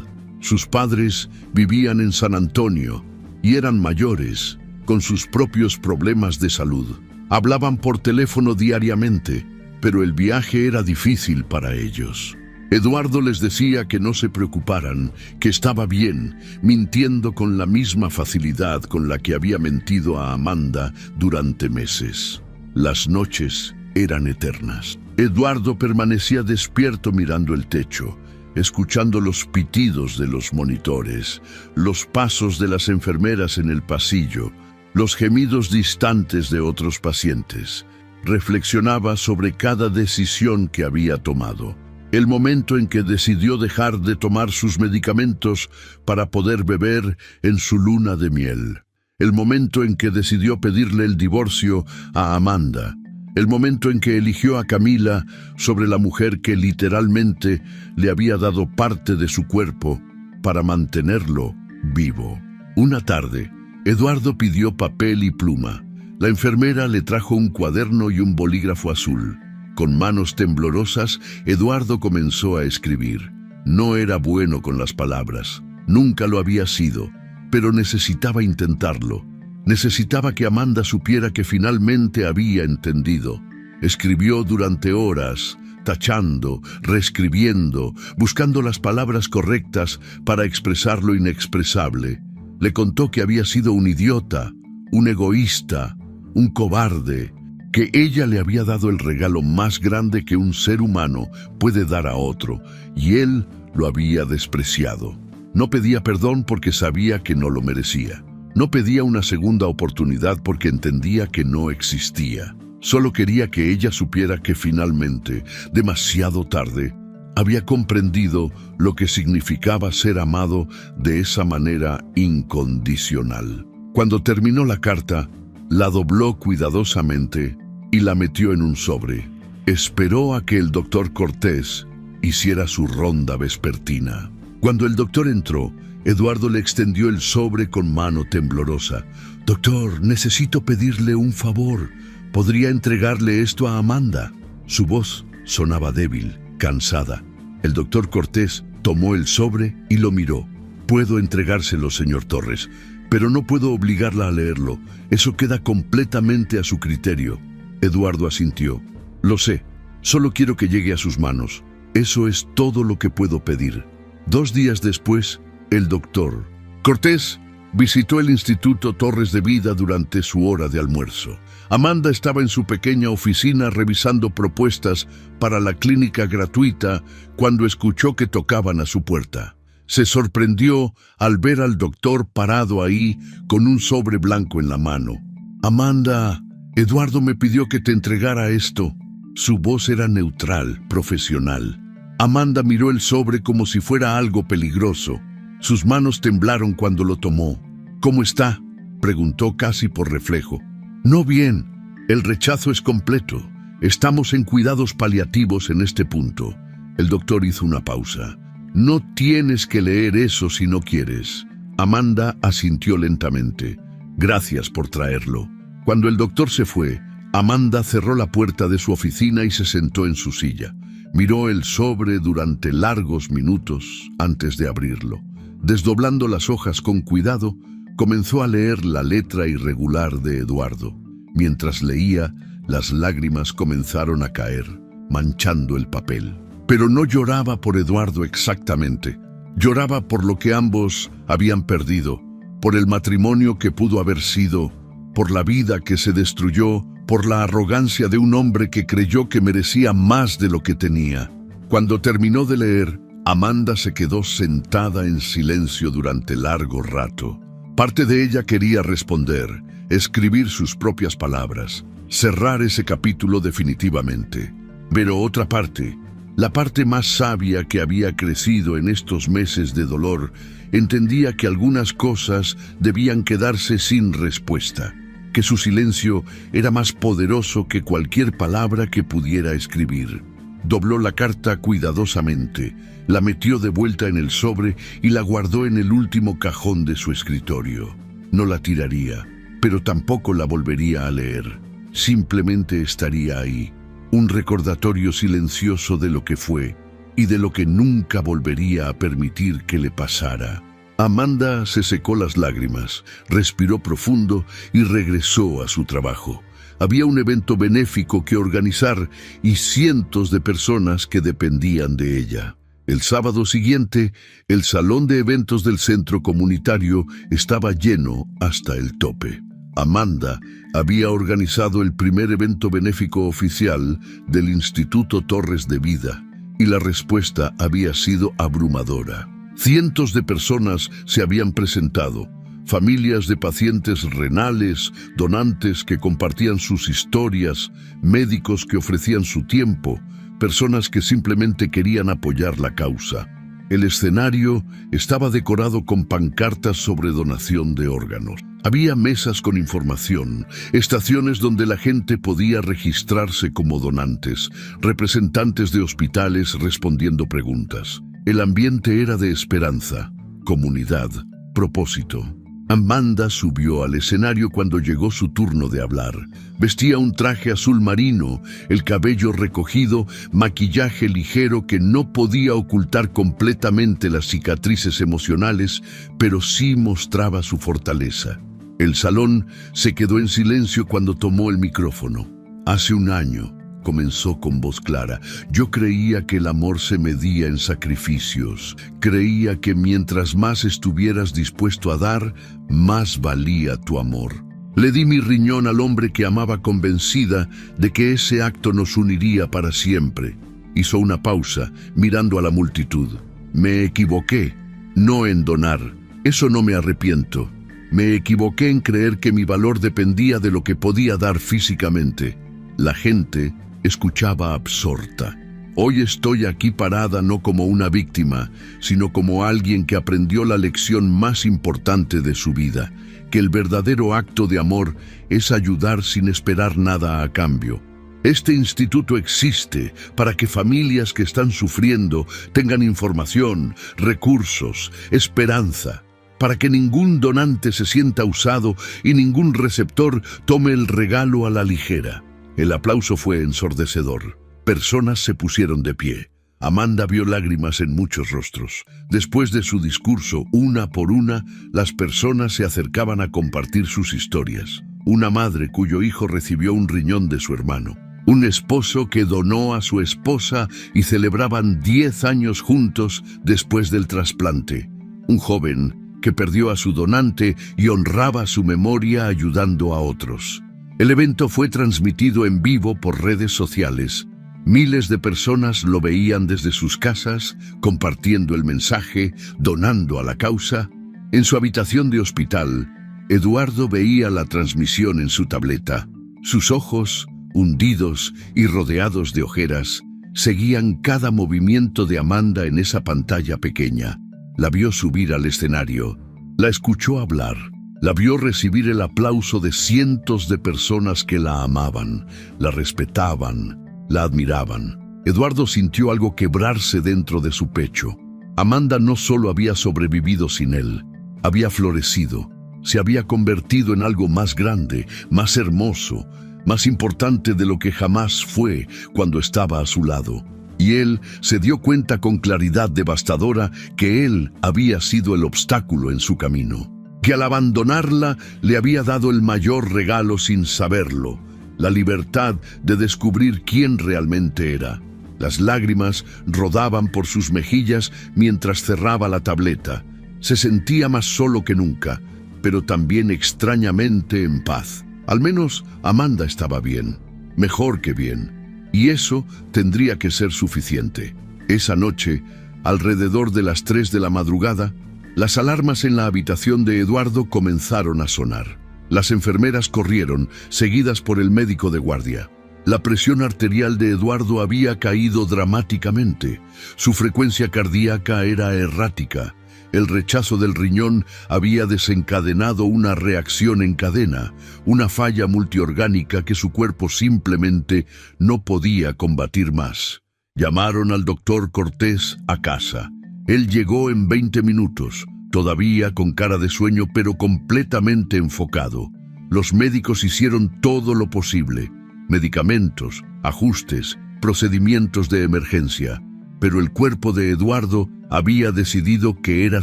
Sus padres vivían en San Antonio y eran mayores, con sus propios problemas de salud. Hablaban por teléfono diariamente, pero el viaje era difícil para ellos. Eduardo les decía que no se preocuparan, que estaba bien, mintiendo con la misma facilidad con la que había mentido a Amanda durante meses. Las noches eran eternas. Eduardo permanecía despierto mirando el techo, escuchando los pitidos de los monitores, los pasos de las enfermeras en el pasillo, los gemidos distantes de otros pacientes. Reflexionaba sobre cada decisión que había tomado. El momento en que decidió dejar de tomar sus medicamentos para poder beber en su luna de miel. El momento en que decidió pedirle el divorcio a Amanda. El momento en que eligió a Camila sobre la mujer que literalmente le había dado parte de su cuerpo para mantenerlo vivo. Una tarde, Eduardo pidió papel y pluma. La enfermera le trajo un cuaderno y un bolígrafo azul. Con manos temblorosas, Eduardo comenzó a escribir. No era bueno con las palabras, nunca lo había sido, pero necesitaba intentarlo. Necesitaba que Amanda supiera que finalmente había entendido. Escribió durante horas, tachando, reescribiendo, buscando las palabras correctas para expresar lo inexpresable. Le contó que había sido un idiota, un egoísta, un cobarde, que ella le había dado el regalo más grande que un ser humano puede dar a otro, y él lo había despreciado. No pedía perdón porque sabía que no lo merecía. No pedía una segunda oportunidad porque entendía que no existía. Solo quería que ella supiera que finalmente, demasiado tarde, había comprendido lo que significaba ser amado de esa manera incondicional. Cuando terminó la carta, la dobló cuidadosamente y la metió en un sobre. Esperó a que el doctor Cortés hiciera su ronda vespertina. Cuando el doctor entró, Eduardo le extendió el sobre con mano temblorosa. «Doctor, necesito pedirle un favor. ¿Podría entregarle esto a Amanda?» Su voz sonaba débil, cansada. El doctor Cortés tomó el sobre y lo miró. «Puedo entregárselo, señor Torres, pero no puedo obligarla a leerlo. Eso queda completamente a su criterio». Eduardo asintió. «Lo sé, solo quiero que llegue a sus manos. Eso es todo lo que puedo pedir». 2 días después, el doctor Cortés visitó el Instituto Torres de Vida durante su hora de almuerzo. Amanda estaba en su pequeña oficina revisando propuestas para la clínica gratuita cuando escuchó que tocaban a su puerta. Se sorprendió al ver al doctor parado ahí con un sobre blanco en la mano. «Amanda, Eduardo me pidió que te entregara esto». Su voz era neutral, profesional. Amanda miró el sobre como si fuera algo peligroso. Sus manos temblaron cuando lo tomó. «¿Cómo está?», preguntó casi por reflejo. «No bien. El rechazo es completo. Estamos en cuidados paliativos en este punto». El doctor hizo una pausa. «No tienes que leer eso si no quieres». Amanda asintió lentamente. «Gracias por traerlo». Cuando el doctor se fue, Amanda cerró la puerta de su oficina y se sentó en su silla. Miró el sobre durante largos minutos antes de abrirlo. Desdoblando las hojas con cuidado, comenzó a leer la letra irregular de Eduardo. Mientras leía, las lágrimas comenzaron a caer, manchando el papel. Pero no lloraba por Eduardo exactamente. Lloraba por lo que ambos habían perdido, por el matrimonio que pudo haber sido, por la vida que se destruyó, por la arrogancia de un hombre que creyó que merecía más de lo que tenía. Cuando terminó de leer, Amanda se quedó sentada en silencio durante largo rato. Parte de ella quería responder, escribir sus propias palabras, cerrar ese capítulo definitivamente. Pero otra parte, la parte más sabia que había crecido en estos meses de dolor, entendía que algunas cosas debían quedarse sin respuesta, que su silencio era más poderoso que cualquier palabra que pudiera escribir. Dobló la carta cuidadosamente, la metió de vuelta en el sobre y la guardó en el último cajón de su escritorio. No la tiraría, pero tampoco la volvería a leer. Simplemente estaría ahí, un recordatorio silencioso de lo que fue y de lo que nunca volvería a permitir que le pasara. Amanda se secó las lágrimas, respiró profundo y regresó a su trabajo. Había un evento benéfico que organizar y cientos de personas que dependían de ella. El sábado siguiente, el salón de eventos del centro comunitario estaba lleno hasta el tope. Amanda había organizado el primer evento benéfico oficial del Instituto Torres de Vida, y la respuesta había sido abrumadora. Cientos de personas se habían presentado, familias de pacientes renales, donantes que compartían sus historias, médicos que ofrecían su tiempo, personas que simplemente querían apoyar la causa. El escenario estaba decorado con pancartas sobre donación de órganos. Había mesas con información, estaciones donde la gente podía registrarse como donantes, representantes de hospitales respondiendo preguntas. El ambiente era de esperanza, comunidad, propósito. Amanda subió al escenario cuando llegó su turno de hablar. Vestía un traje azul marino, el cabello recogido, maquillaje ligero que no podía ocultar completamente las cicatrices emocionales, pero sí mostraba su fortaleza. El salón se quedó en silencio cuando tomó el micrófono. Hace un año, comenzó con voz clara, yo creía que el amor se medía en sacrificios. Creía que mientras más estuvieras dispuesto a dar, más valía tu amor. Le di mi riñón al hombre que amaba, convencida de que ese acto nos uniría para siempre. Hizo una pausa, mirando a la multitud. Me equivoqué, no en donar. Eso no me arrepiento. Me equivoqué en creer que mi valor dependía de lo que podía dar físicamente. La gente escuchaba absorta. Hoy estoy aquí parada no como una víctima, sino como alguien que aprendió la lección más importante de su vida, que el verdadero acto de amor es ayudar sin esperar nada a cambio. Este instituto existe para que familias que están sufriendo tengan información, recursos, esperanza, para que ningún donante se sienta usado y ningún receptor tome el regalo a la ligera. El aplauso fue ensordecedor. Personas se pusieron de pie. Amanda vio lágrimas en muchos rostros. Después de su discurso, una por una, las personas se acercaban a compartir sus historias. Una madre cuyo hijo recibió un riñón de su hermano. Un esposo que donó a su esposa y celebraban 10 años juntos después del trasplante. Un joven que perdió a su donante y honraba su memoria ayudando a otros. El evento fue transmitido en vivo por redes sociales. Miles de personas lo veían desde sus casas, compartiendo el mensaje, donando a la causa. En su habitación de hospital, Eduardo veía la transmisión en su tableta. Sus ojos, hundidos y rodeados de ojeras, seguían cada movimiento de Amanda en esa pantalla pequeña. La vio subir al escenario, la escuchó hablar. La vio recibir el aplauso de cientos de personas que la amaban, la respetaban, la admiraban. Eduardo sintió algo quebrarse dentro de su pecho. Amanda no solo había sobrevivido sin él, había florecido, se había convertido en algo más grande, más hermoso, más importante de lo que jamás fue cuando estaba a su lado. Y él se dio cuenta con claridad devastadora que él había sido el obstáculo en su camino. Que al abandonarla le había dado el mayor regalo sin saberlo, la libertad de descubrir quién realmente era. Las lágrimas rodaban por sus mejillas mientras cerraba la tableta. Se sentía más solo que nunca, pero también extrañamente en paz. Al menos Amanda estaba bien, mejor que bien, y eso tendría que ser suficiente. Esa noche, alrededor de las 3 de la madrugada, las alarmas en la habitación de Eduardo comenzaron a sonar. Las enfermeras corrieron, seguidas por el médico de guardia. La presión arterial de Eduardo había caído dramáticamente. Su frecuencia cardíaca era errática. El rechazo del riñón había desencadenado una reacción en cadena, una falla multiorgánica que su cuerpo simplemente no podía combatir más. Llamaron al doctor Cortés a casa. Él llegó en 20 minutos, todavía con cara de sueño pero completamente enfocado. Los médicos hicieron todo lo posible, medicamentos, ajustes, procedimientos de emergencia, pero el cuerpo de Eduardo había decidido que era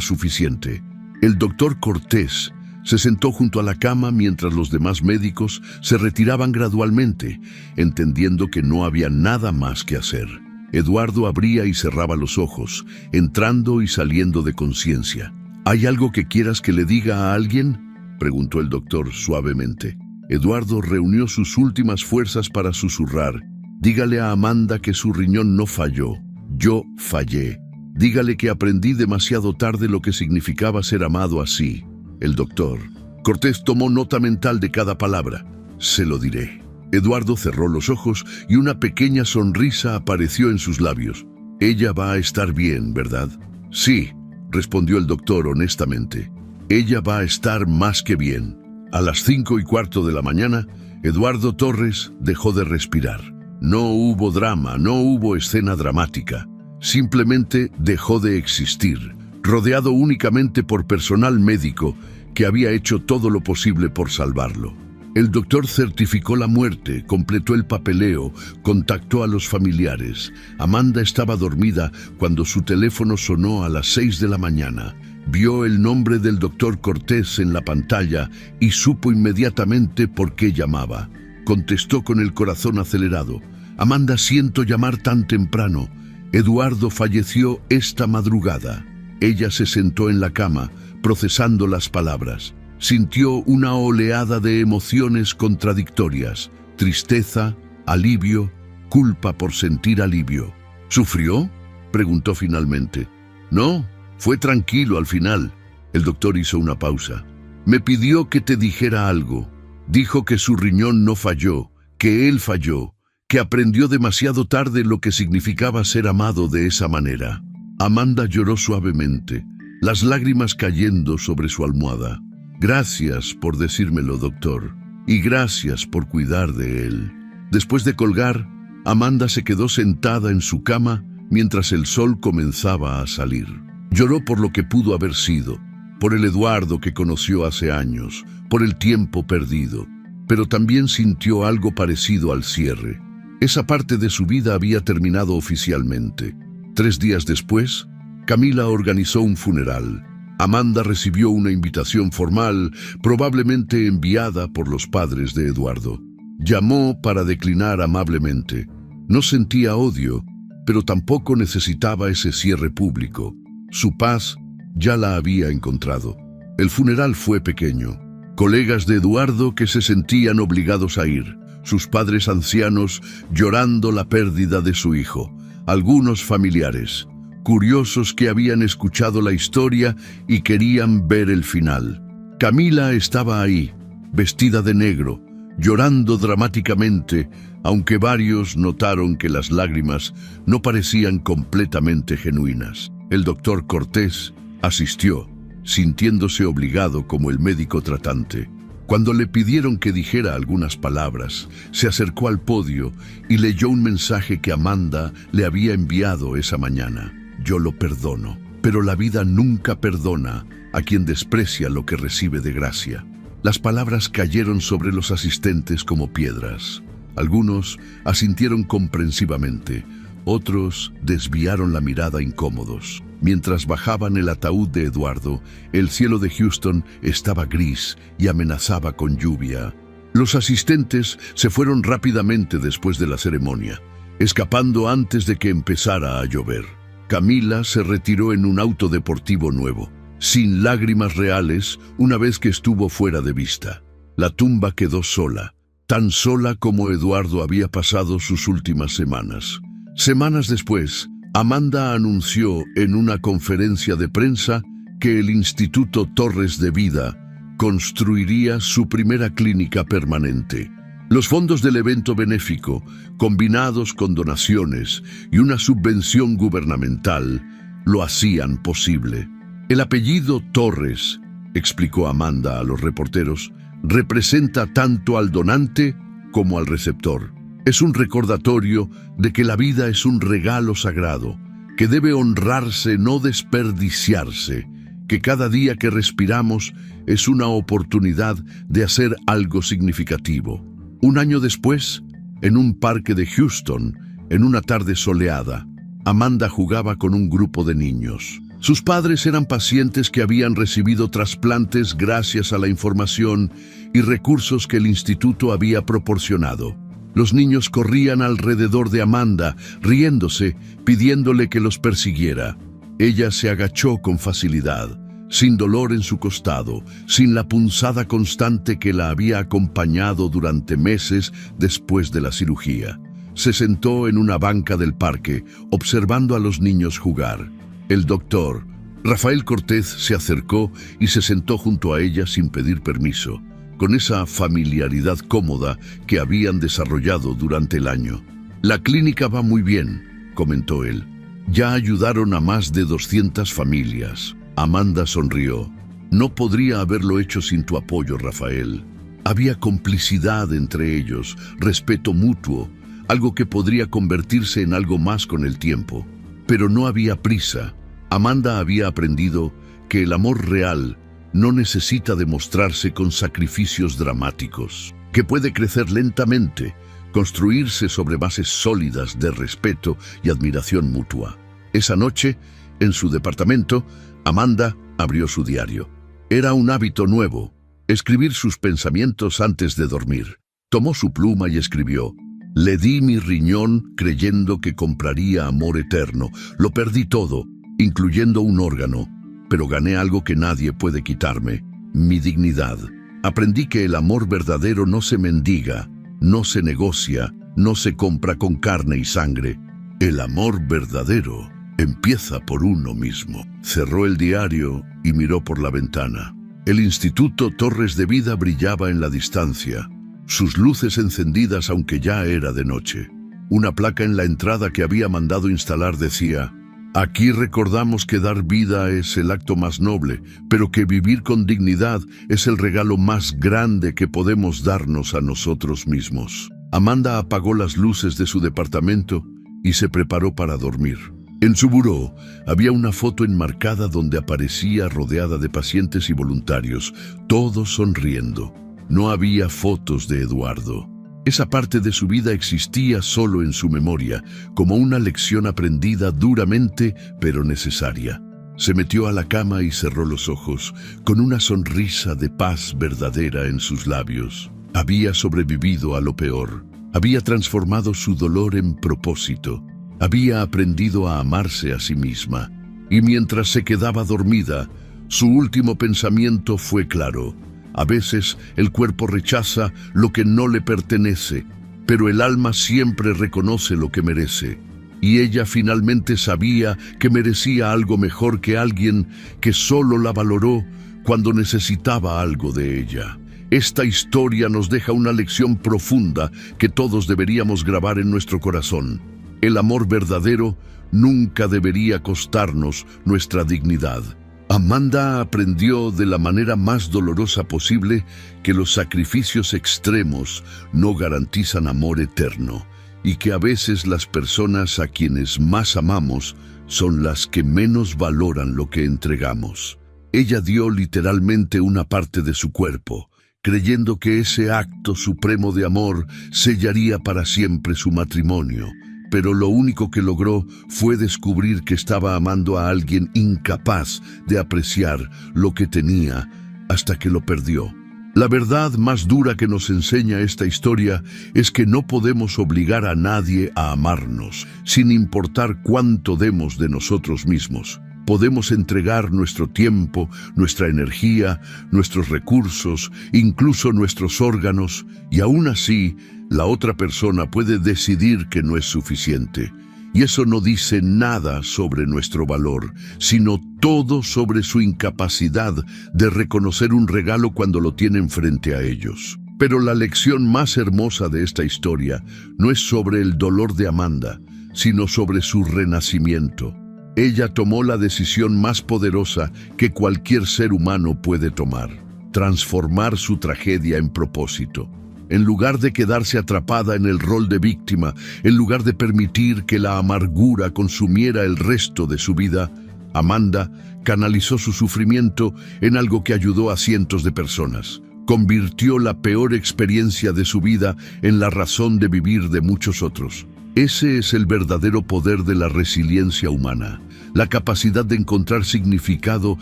suficiente. El doctor Cortés se sentó junto a la cama mientras los demás médicos se retiraban gradualmente, entendiendo que no había nada más que hacer. Eduardo abría y cerraba los ojos, entrando y saliendo de conciencia. ¿Hay algo que quieras que le diga a alguien? preguntó el doctor suavemente. Eduardo reunió sus últimas fuerzas para susurrar. Dígale a Amanda que su riñón no falló. Yo fallé. Dígale que aprendí demasiado tarde lo que significaba ser amado así. El doctor. Cortés tomó nota mental de cada palabra. Se lo diré. Eduardo cerró los ojos y una pequeña sonrisa apareció en sus labios. Ella va a estar bien, ¿verdad? Sí, respondió el doctor honestamente. Ella va a estar más que bien. A las 5:15 de la mañana, Eduardo Torres dejó de respirar. No hubo drama, no hubo escena dramática. Simplemente dejó de existir, rodeado únicamente por personal médico que había hecho todo lo posible por salvarlo. El doctor certificó la muerte, completó el papeleo, contactó a los familiares. Amanda estaba dormida cuando su teléfono sonó a las 6 de la mañana. Vio el nombre del doctor Cortés en la pantalla y supo inmediatamente por qué llamaba. Contestó con el corazón acelerado. Amanda, siento llamar tan temprano. Eduardo falleció esta madrugada. Ella se sentó en la cama, procesando las palabras. Sintió una oleada de emociones contradictorias, tristeza, alivio, culpa por sentir alivio. ¿Sufrió?, preguntó finalmente. No, fue tranquilo al final. El doctor hizo una pausa. Me pidió que te dijera algo. Dijo que su riñón no falló, que él falló, que aprendió demasiado tarde lo que significaba ser amado de esa manera. Amanda lloró suavemente, las lágrimas cayendo sobre su almohada. Gracias por decírmelo, doctor, y gracias por cuidar de él. Después de colgar, Amanda se quedó sentada en su cama mientras el sol comenzaba a salir. Lloró por lo que pudo haber sido, por el Eduardo que conoció hace años, por el tiempo perdido, pero también sintió algo parecido al cierre. Esa parte de su vida había terminado oficialmente. 3 días después, Camila organizó un funeral. Amanda recibió una invitación formal, probablemente enviada por los padres de Eduardo. Llamó para declinar amablemente. No sentía odio, pero tampoco necesitaba ese cierre público. Su paz ya la había encontrado. El funeral fue pequeño. Colegas de Eduardo que se sentían obligados a ir. Sus padres ancianos llorando la pérdida de su hijo. Algunos familiares, curiosos que habían escuchado la historia y querían ver el final. Camila estaba ahí, vestida de negro, llorando dramáticamente, aunque varios notaron que las lágrimas no parecían completamente genuinas. El doctor Cortés asistió, sintiéndose obligado como el médico tratante. Cuando le pidieron que dijera algunas palabras, se acercó al podio y leyó un mensaje que Amanda le había enviado esa mañana. Yo lo perdono, pero la vida nunca perdona a quien desprecia lo que recibe de gracia. Las palabras cayeron sobre los asistentes como piedras. Algunos asintieron comprensivamente, otros desviaron la mirada incómodos. Mientras bajaban el ataúd de Eduardo, el cielo de Houston estaba gris y amenazaba con lluvia. Los asistentes se fueron rápidamente después de la ceremonia, escapando antes de que empezara a llover. Camila se retiró en un auto deportivo nuevo, sin lágrimas reales, una vez que estuvo fuera de vista. La tumba quedó sola, tan sola como Eduardo había pasado sus últimas semanas. Semanas después, Amanda anunció en una conferencia de prensa que el Instituto Torres de Vida construiría su primera clínica permanente. Los fondos del evento benéfico, combinados con donaciones y una subvención gubernamental, lo hacían posible. El apellido Torres, explicó Amanda a los reporteros, representa tanto al donante como al receptor. Es un recordatorio de que la vida es un regalo sagrado, que debe honrarse, no desperdiciarse, que cada día que respiramos es una oportunidad de hacer algo significativo. Un año después, en un parque de Houston, en una tarde soleada, Amanda jugaba con un grupo de niños. Sus padres eran pacientes que habían recibido trasplantes gracias a la información y recursos que el instituto había proporcionado. Los niños corrían alrededor de Amanda, riéndose, pidiéndole que los persiguiera. Ella se agachó con facilidad, sin dolor en su costado, sin la punzada constante que la había acompañado durante meses después de la cirugía. Se sentó en una banca del parque, observando a los niños jugar. El doctor, Rafael Cortés, se acercó y se sentó junto a ella sin pedir permiso, con esa familiaridad cómoda que habían desarrollado durante el año. «La clínica va muy bien», comentó él. «Ya ayudaron a más de 200 familias». Amanda sonrió. «No podría haberlo hecho sin tu apoyo, Rafael». Había complicidad entre ellos, respeto mutuo, algo que podría convertirse en algo más con el tiempo. Pero no había prisa. Amanda había aprendido que el amor real no necesita demostrarse con sacrificios dramáticos, que puede crecer lentamente, construirse sobre bases sólidas de respeto y admiración mutua. Esa noche, en su departamento, Amanda abrió su diario. Era un hábito nuevo, escribir sus pensamientos antes de dormir. Tomó su pluma y escribió: «Le di mi riñón creyendo que compraría amor eterno. Lo perdí todo, incluyendo un órgano, pero gané algo que nadie puede quitarme, mi dignidad. Aprendí que el amor verdadero no se mendiga, no se negocia, no se compra con carne y sangre. El amor verdadero empieza por uno mismo». Cerró el diario y miró por la ventana. El Instituto Torres de Vida brillaba en la distancia, sus luces encendidas aunque ya era de noche. Una placa en la entrada que había mandado instalar decía: «Aquí recordamos que dar vida es el acto más noble, pero que vivir con dignidad es el regalo más grande que podemos darnos a nosotros mismos». Amanda apagó las luces de su departamento y se preparó para dormir. En su buró había una foto enmarcada donde aparecía rodeada de pacientes y voluntarios, todos sonriendo. No había fotos de Eduardo. Esa parte de su vida existía solo en su memoria, como una lección aprendida duramente, pero necesaria. Se metió a la cama y cerró los ojos, con una sonrisa de paz verdadera en sus labios. Había sobrevivido a lo peor. Había transformado su dolor en propósito. Había aprendido a amarse a sí misma. Y mientras se quedaba dormida, su último pensamiento fue claro: a veces el cuerpo rechaza lo que no le pertenece, pero el alma siempre reconoce lo que merece. Y ella finalmente sabía que merecía algo mejor que alguien que solo la valoró cuando necesitaba algo de ella. Esta historia nos deja una lección profunda que todos deberíamos grabar en nuestro corazón. El amor verdadero nunca debería costarnos nuestra dignidad. Amanda aprendió de la manera más dolorosa posible que los sacrificios extremos no garantizan amor eterno y que a veces las personas a quienes más amamos son las que menos valoran lo que entregamos. Ella dio literalmente una parte de su cuerpo, creyendo que ese acto supremo de amor sellaría para siempre su matrimonio. Pero lo único que logró fue descubrir que estaba amando a alguien incapaz de apreciar lo que tenía hasta que lo perdió. La verdad más dura que nos enseña esta historia es que no podemos obligar a nadie a amarnos, sin importar cuánto demos de nosotros mismos. Podemos entregar nuestro tiempo, nuestra energía, nuestros recursos, incluso nuestros órganos, y aún así, la otra persona puede decidir que no es suficiente. Y eso no dice nada sobre nuestro valor, sino todo sobre su incapacidad de reconocer un regalo cuando lo tienen frente a ellos. Pero la lección más hermosa de esta historia no es sobre el dolor de Amanda, sino sobre su renacimiento. Ella tomó la decisión más poderosa que cualquier ser humano puede tomar: transformar su tragedia en propósito. En lugar de quedarse atrapada en el rol de víctima, en lugar de permitir que la amargura consumiera el resto de su vida, Amanda canalizó su sufrimiento en algo que ayudó a cientos de personas. Convirtió la peor experiencia de su vida en la razón de vivir de muchos otros. Ese es el verdadero poder de la resiliencia humana, la capacidad de encontrar significado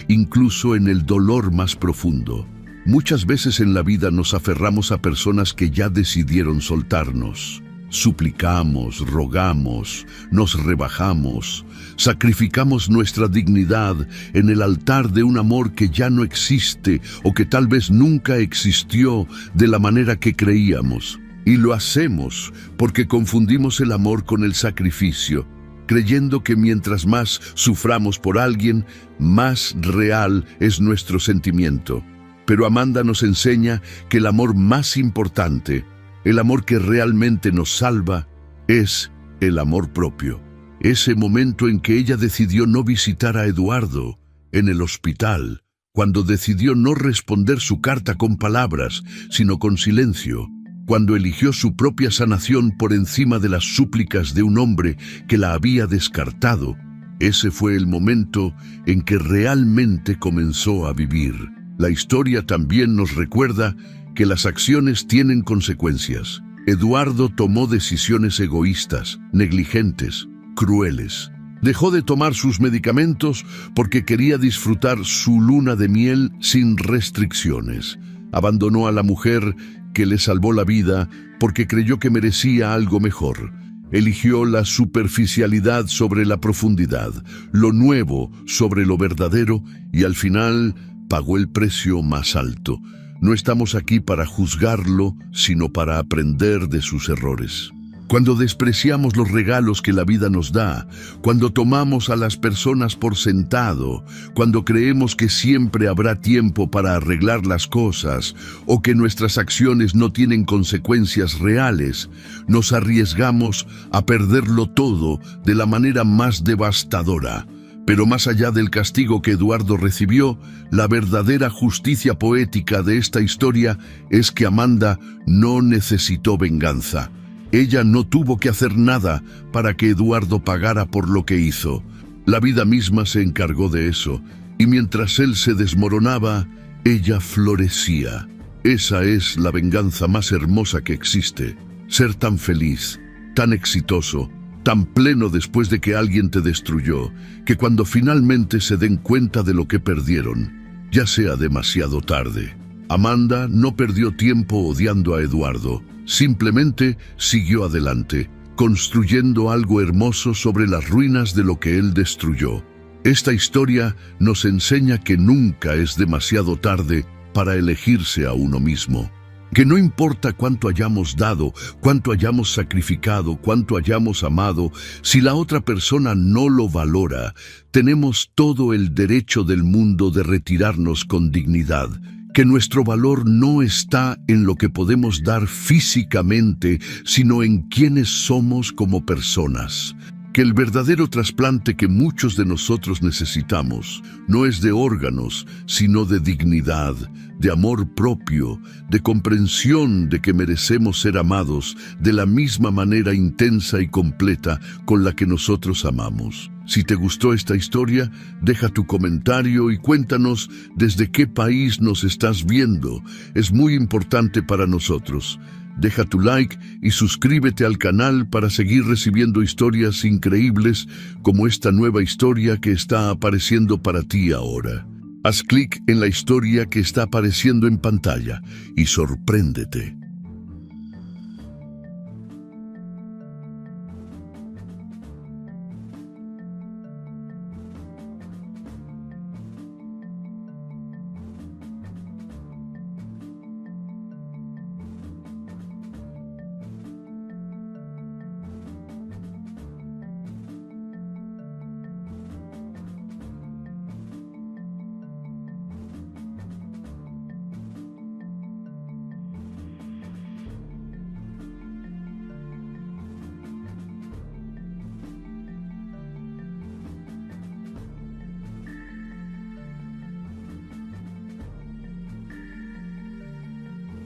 incluso en el dolor más profundo. Muchas veces en la vida nos aferramos a personas que ya decidieron soltarnos. Suplicamos, rogamos, nos rebajamos, sacrificamos nuestra dignidad en el altar de un amor que ya no existe o que tal vez nunca existió de la manera que creíamos. Y lo hacemos porque confundimos el amor con el sacrificio, creyendo que mientras más suframos por alguien, más real es nuestro sentimiento. Pero Amanda nos enseña que el amor más importante, el amor que realmente nos salva, es el amor propio. Ese momento en que ella decidió no visitar a Eduardo en el hospital, cuando decidió no responder su carta con palabras, sino con silencio, cuando eligió su propia sanación por encima de las súplicas de un hombre que la había descartado, ese fue el momento en que realmente comenzó a vivir. La historia también nos recuerda que las acciones tienen consecuencias. Eduardo tomó decisiones egoístas, negligentes, crueles. Dejó de tomar sus medicamentos porque quería disfrutar su luna de miel sin restricciones. Abandonó a la mujer que le salvó la vida porque creyó que merecía algo mejor. Eligió la superficialidad sobre la profundidad, lo nuevo sobre lo verdadero y al final pagó el precio más alto. No estamos aquí para juzgarlo, sino para aprender de sus errores. Cuando despreciamos los regalos que la vida nos da, cuando tomamos a las personas por sentado, cuando creemos que siempre habrá tiempo para arreglar las cosas o que nuestras acciones no tienen consecuencias reales, nos arriesgamos a perderlo todo de la manera más devastadora. Pero más allá del castigo que Eduardo recibió, la verdadera justicia poética de esta historia es que Amanda no necesitó venganza. Ella no tuvo que hacer nada para que Eduardo pagara por lo que hizo. La vida misma se encargó de eso, y mientras él se desmoronaba, ella florecía. Esa es la venganza más hermosa que existe. Ser tan feliz, tan exitoso, tan pleno después de que alguien te destruyó, que cuando finalmente se den cuenta de lo que perdieron, ya sea demasiado tarde. Amanda no perdió tiempo odiando a Eduardo. Simplemente siguió adelante, construyendo algo hermoso sobre las ruinas de lo que él destruyó. Esta historia nos enseña que nunca es demasiado tarde para elegirse a uno mismo. Que no importa cuánto hayamos dado, cuánto hayamos sacrificado, cuánto hayamos amado, si la otra persona no lo valora, tenemos todo el derecho del mundo de retirarnos con dignidad. Que nuestro valor no está en lo que podemos dar físicamente, sino en quiénes somos como personas. Que el verdadero trasplante que muchos de nosotros necesitamos no es de órganos, sino de dignidad, de amor propio, de comprensión de que merecemos ser amados de la misma manera intensa y completa con la que nosotros amamos. Si te gustó esta historia, deja tu comentario y cuéntanos desde qué país nos estás viendo. Es muy importante para nosotros. Deja tu like y suscríbete al canal para seguir recibiendo historias increíbles como esta nueva historia que está apareciendo para ti ahora. Haz clic en la historia que está apareciendo en pantalla y sorpréndete.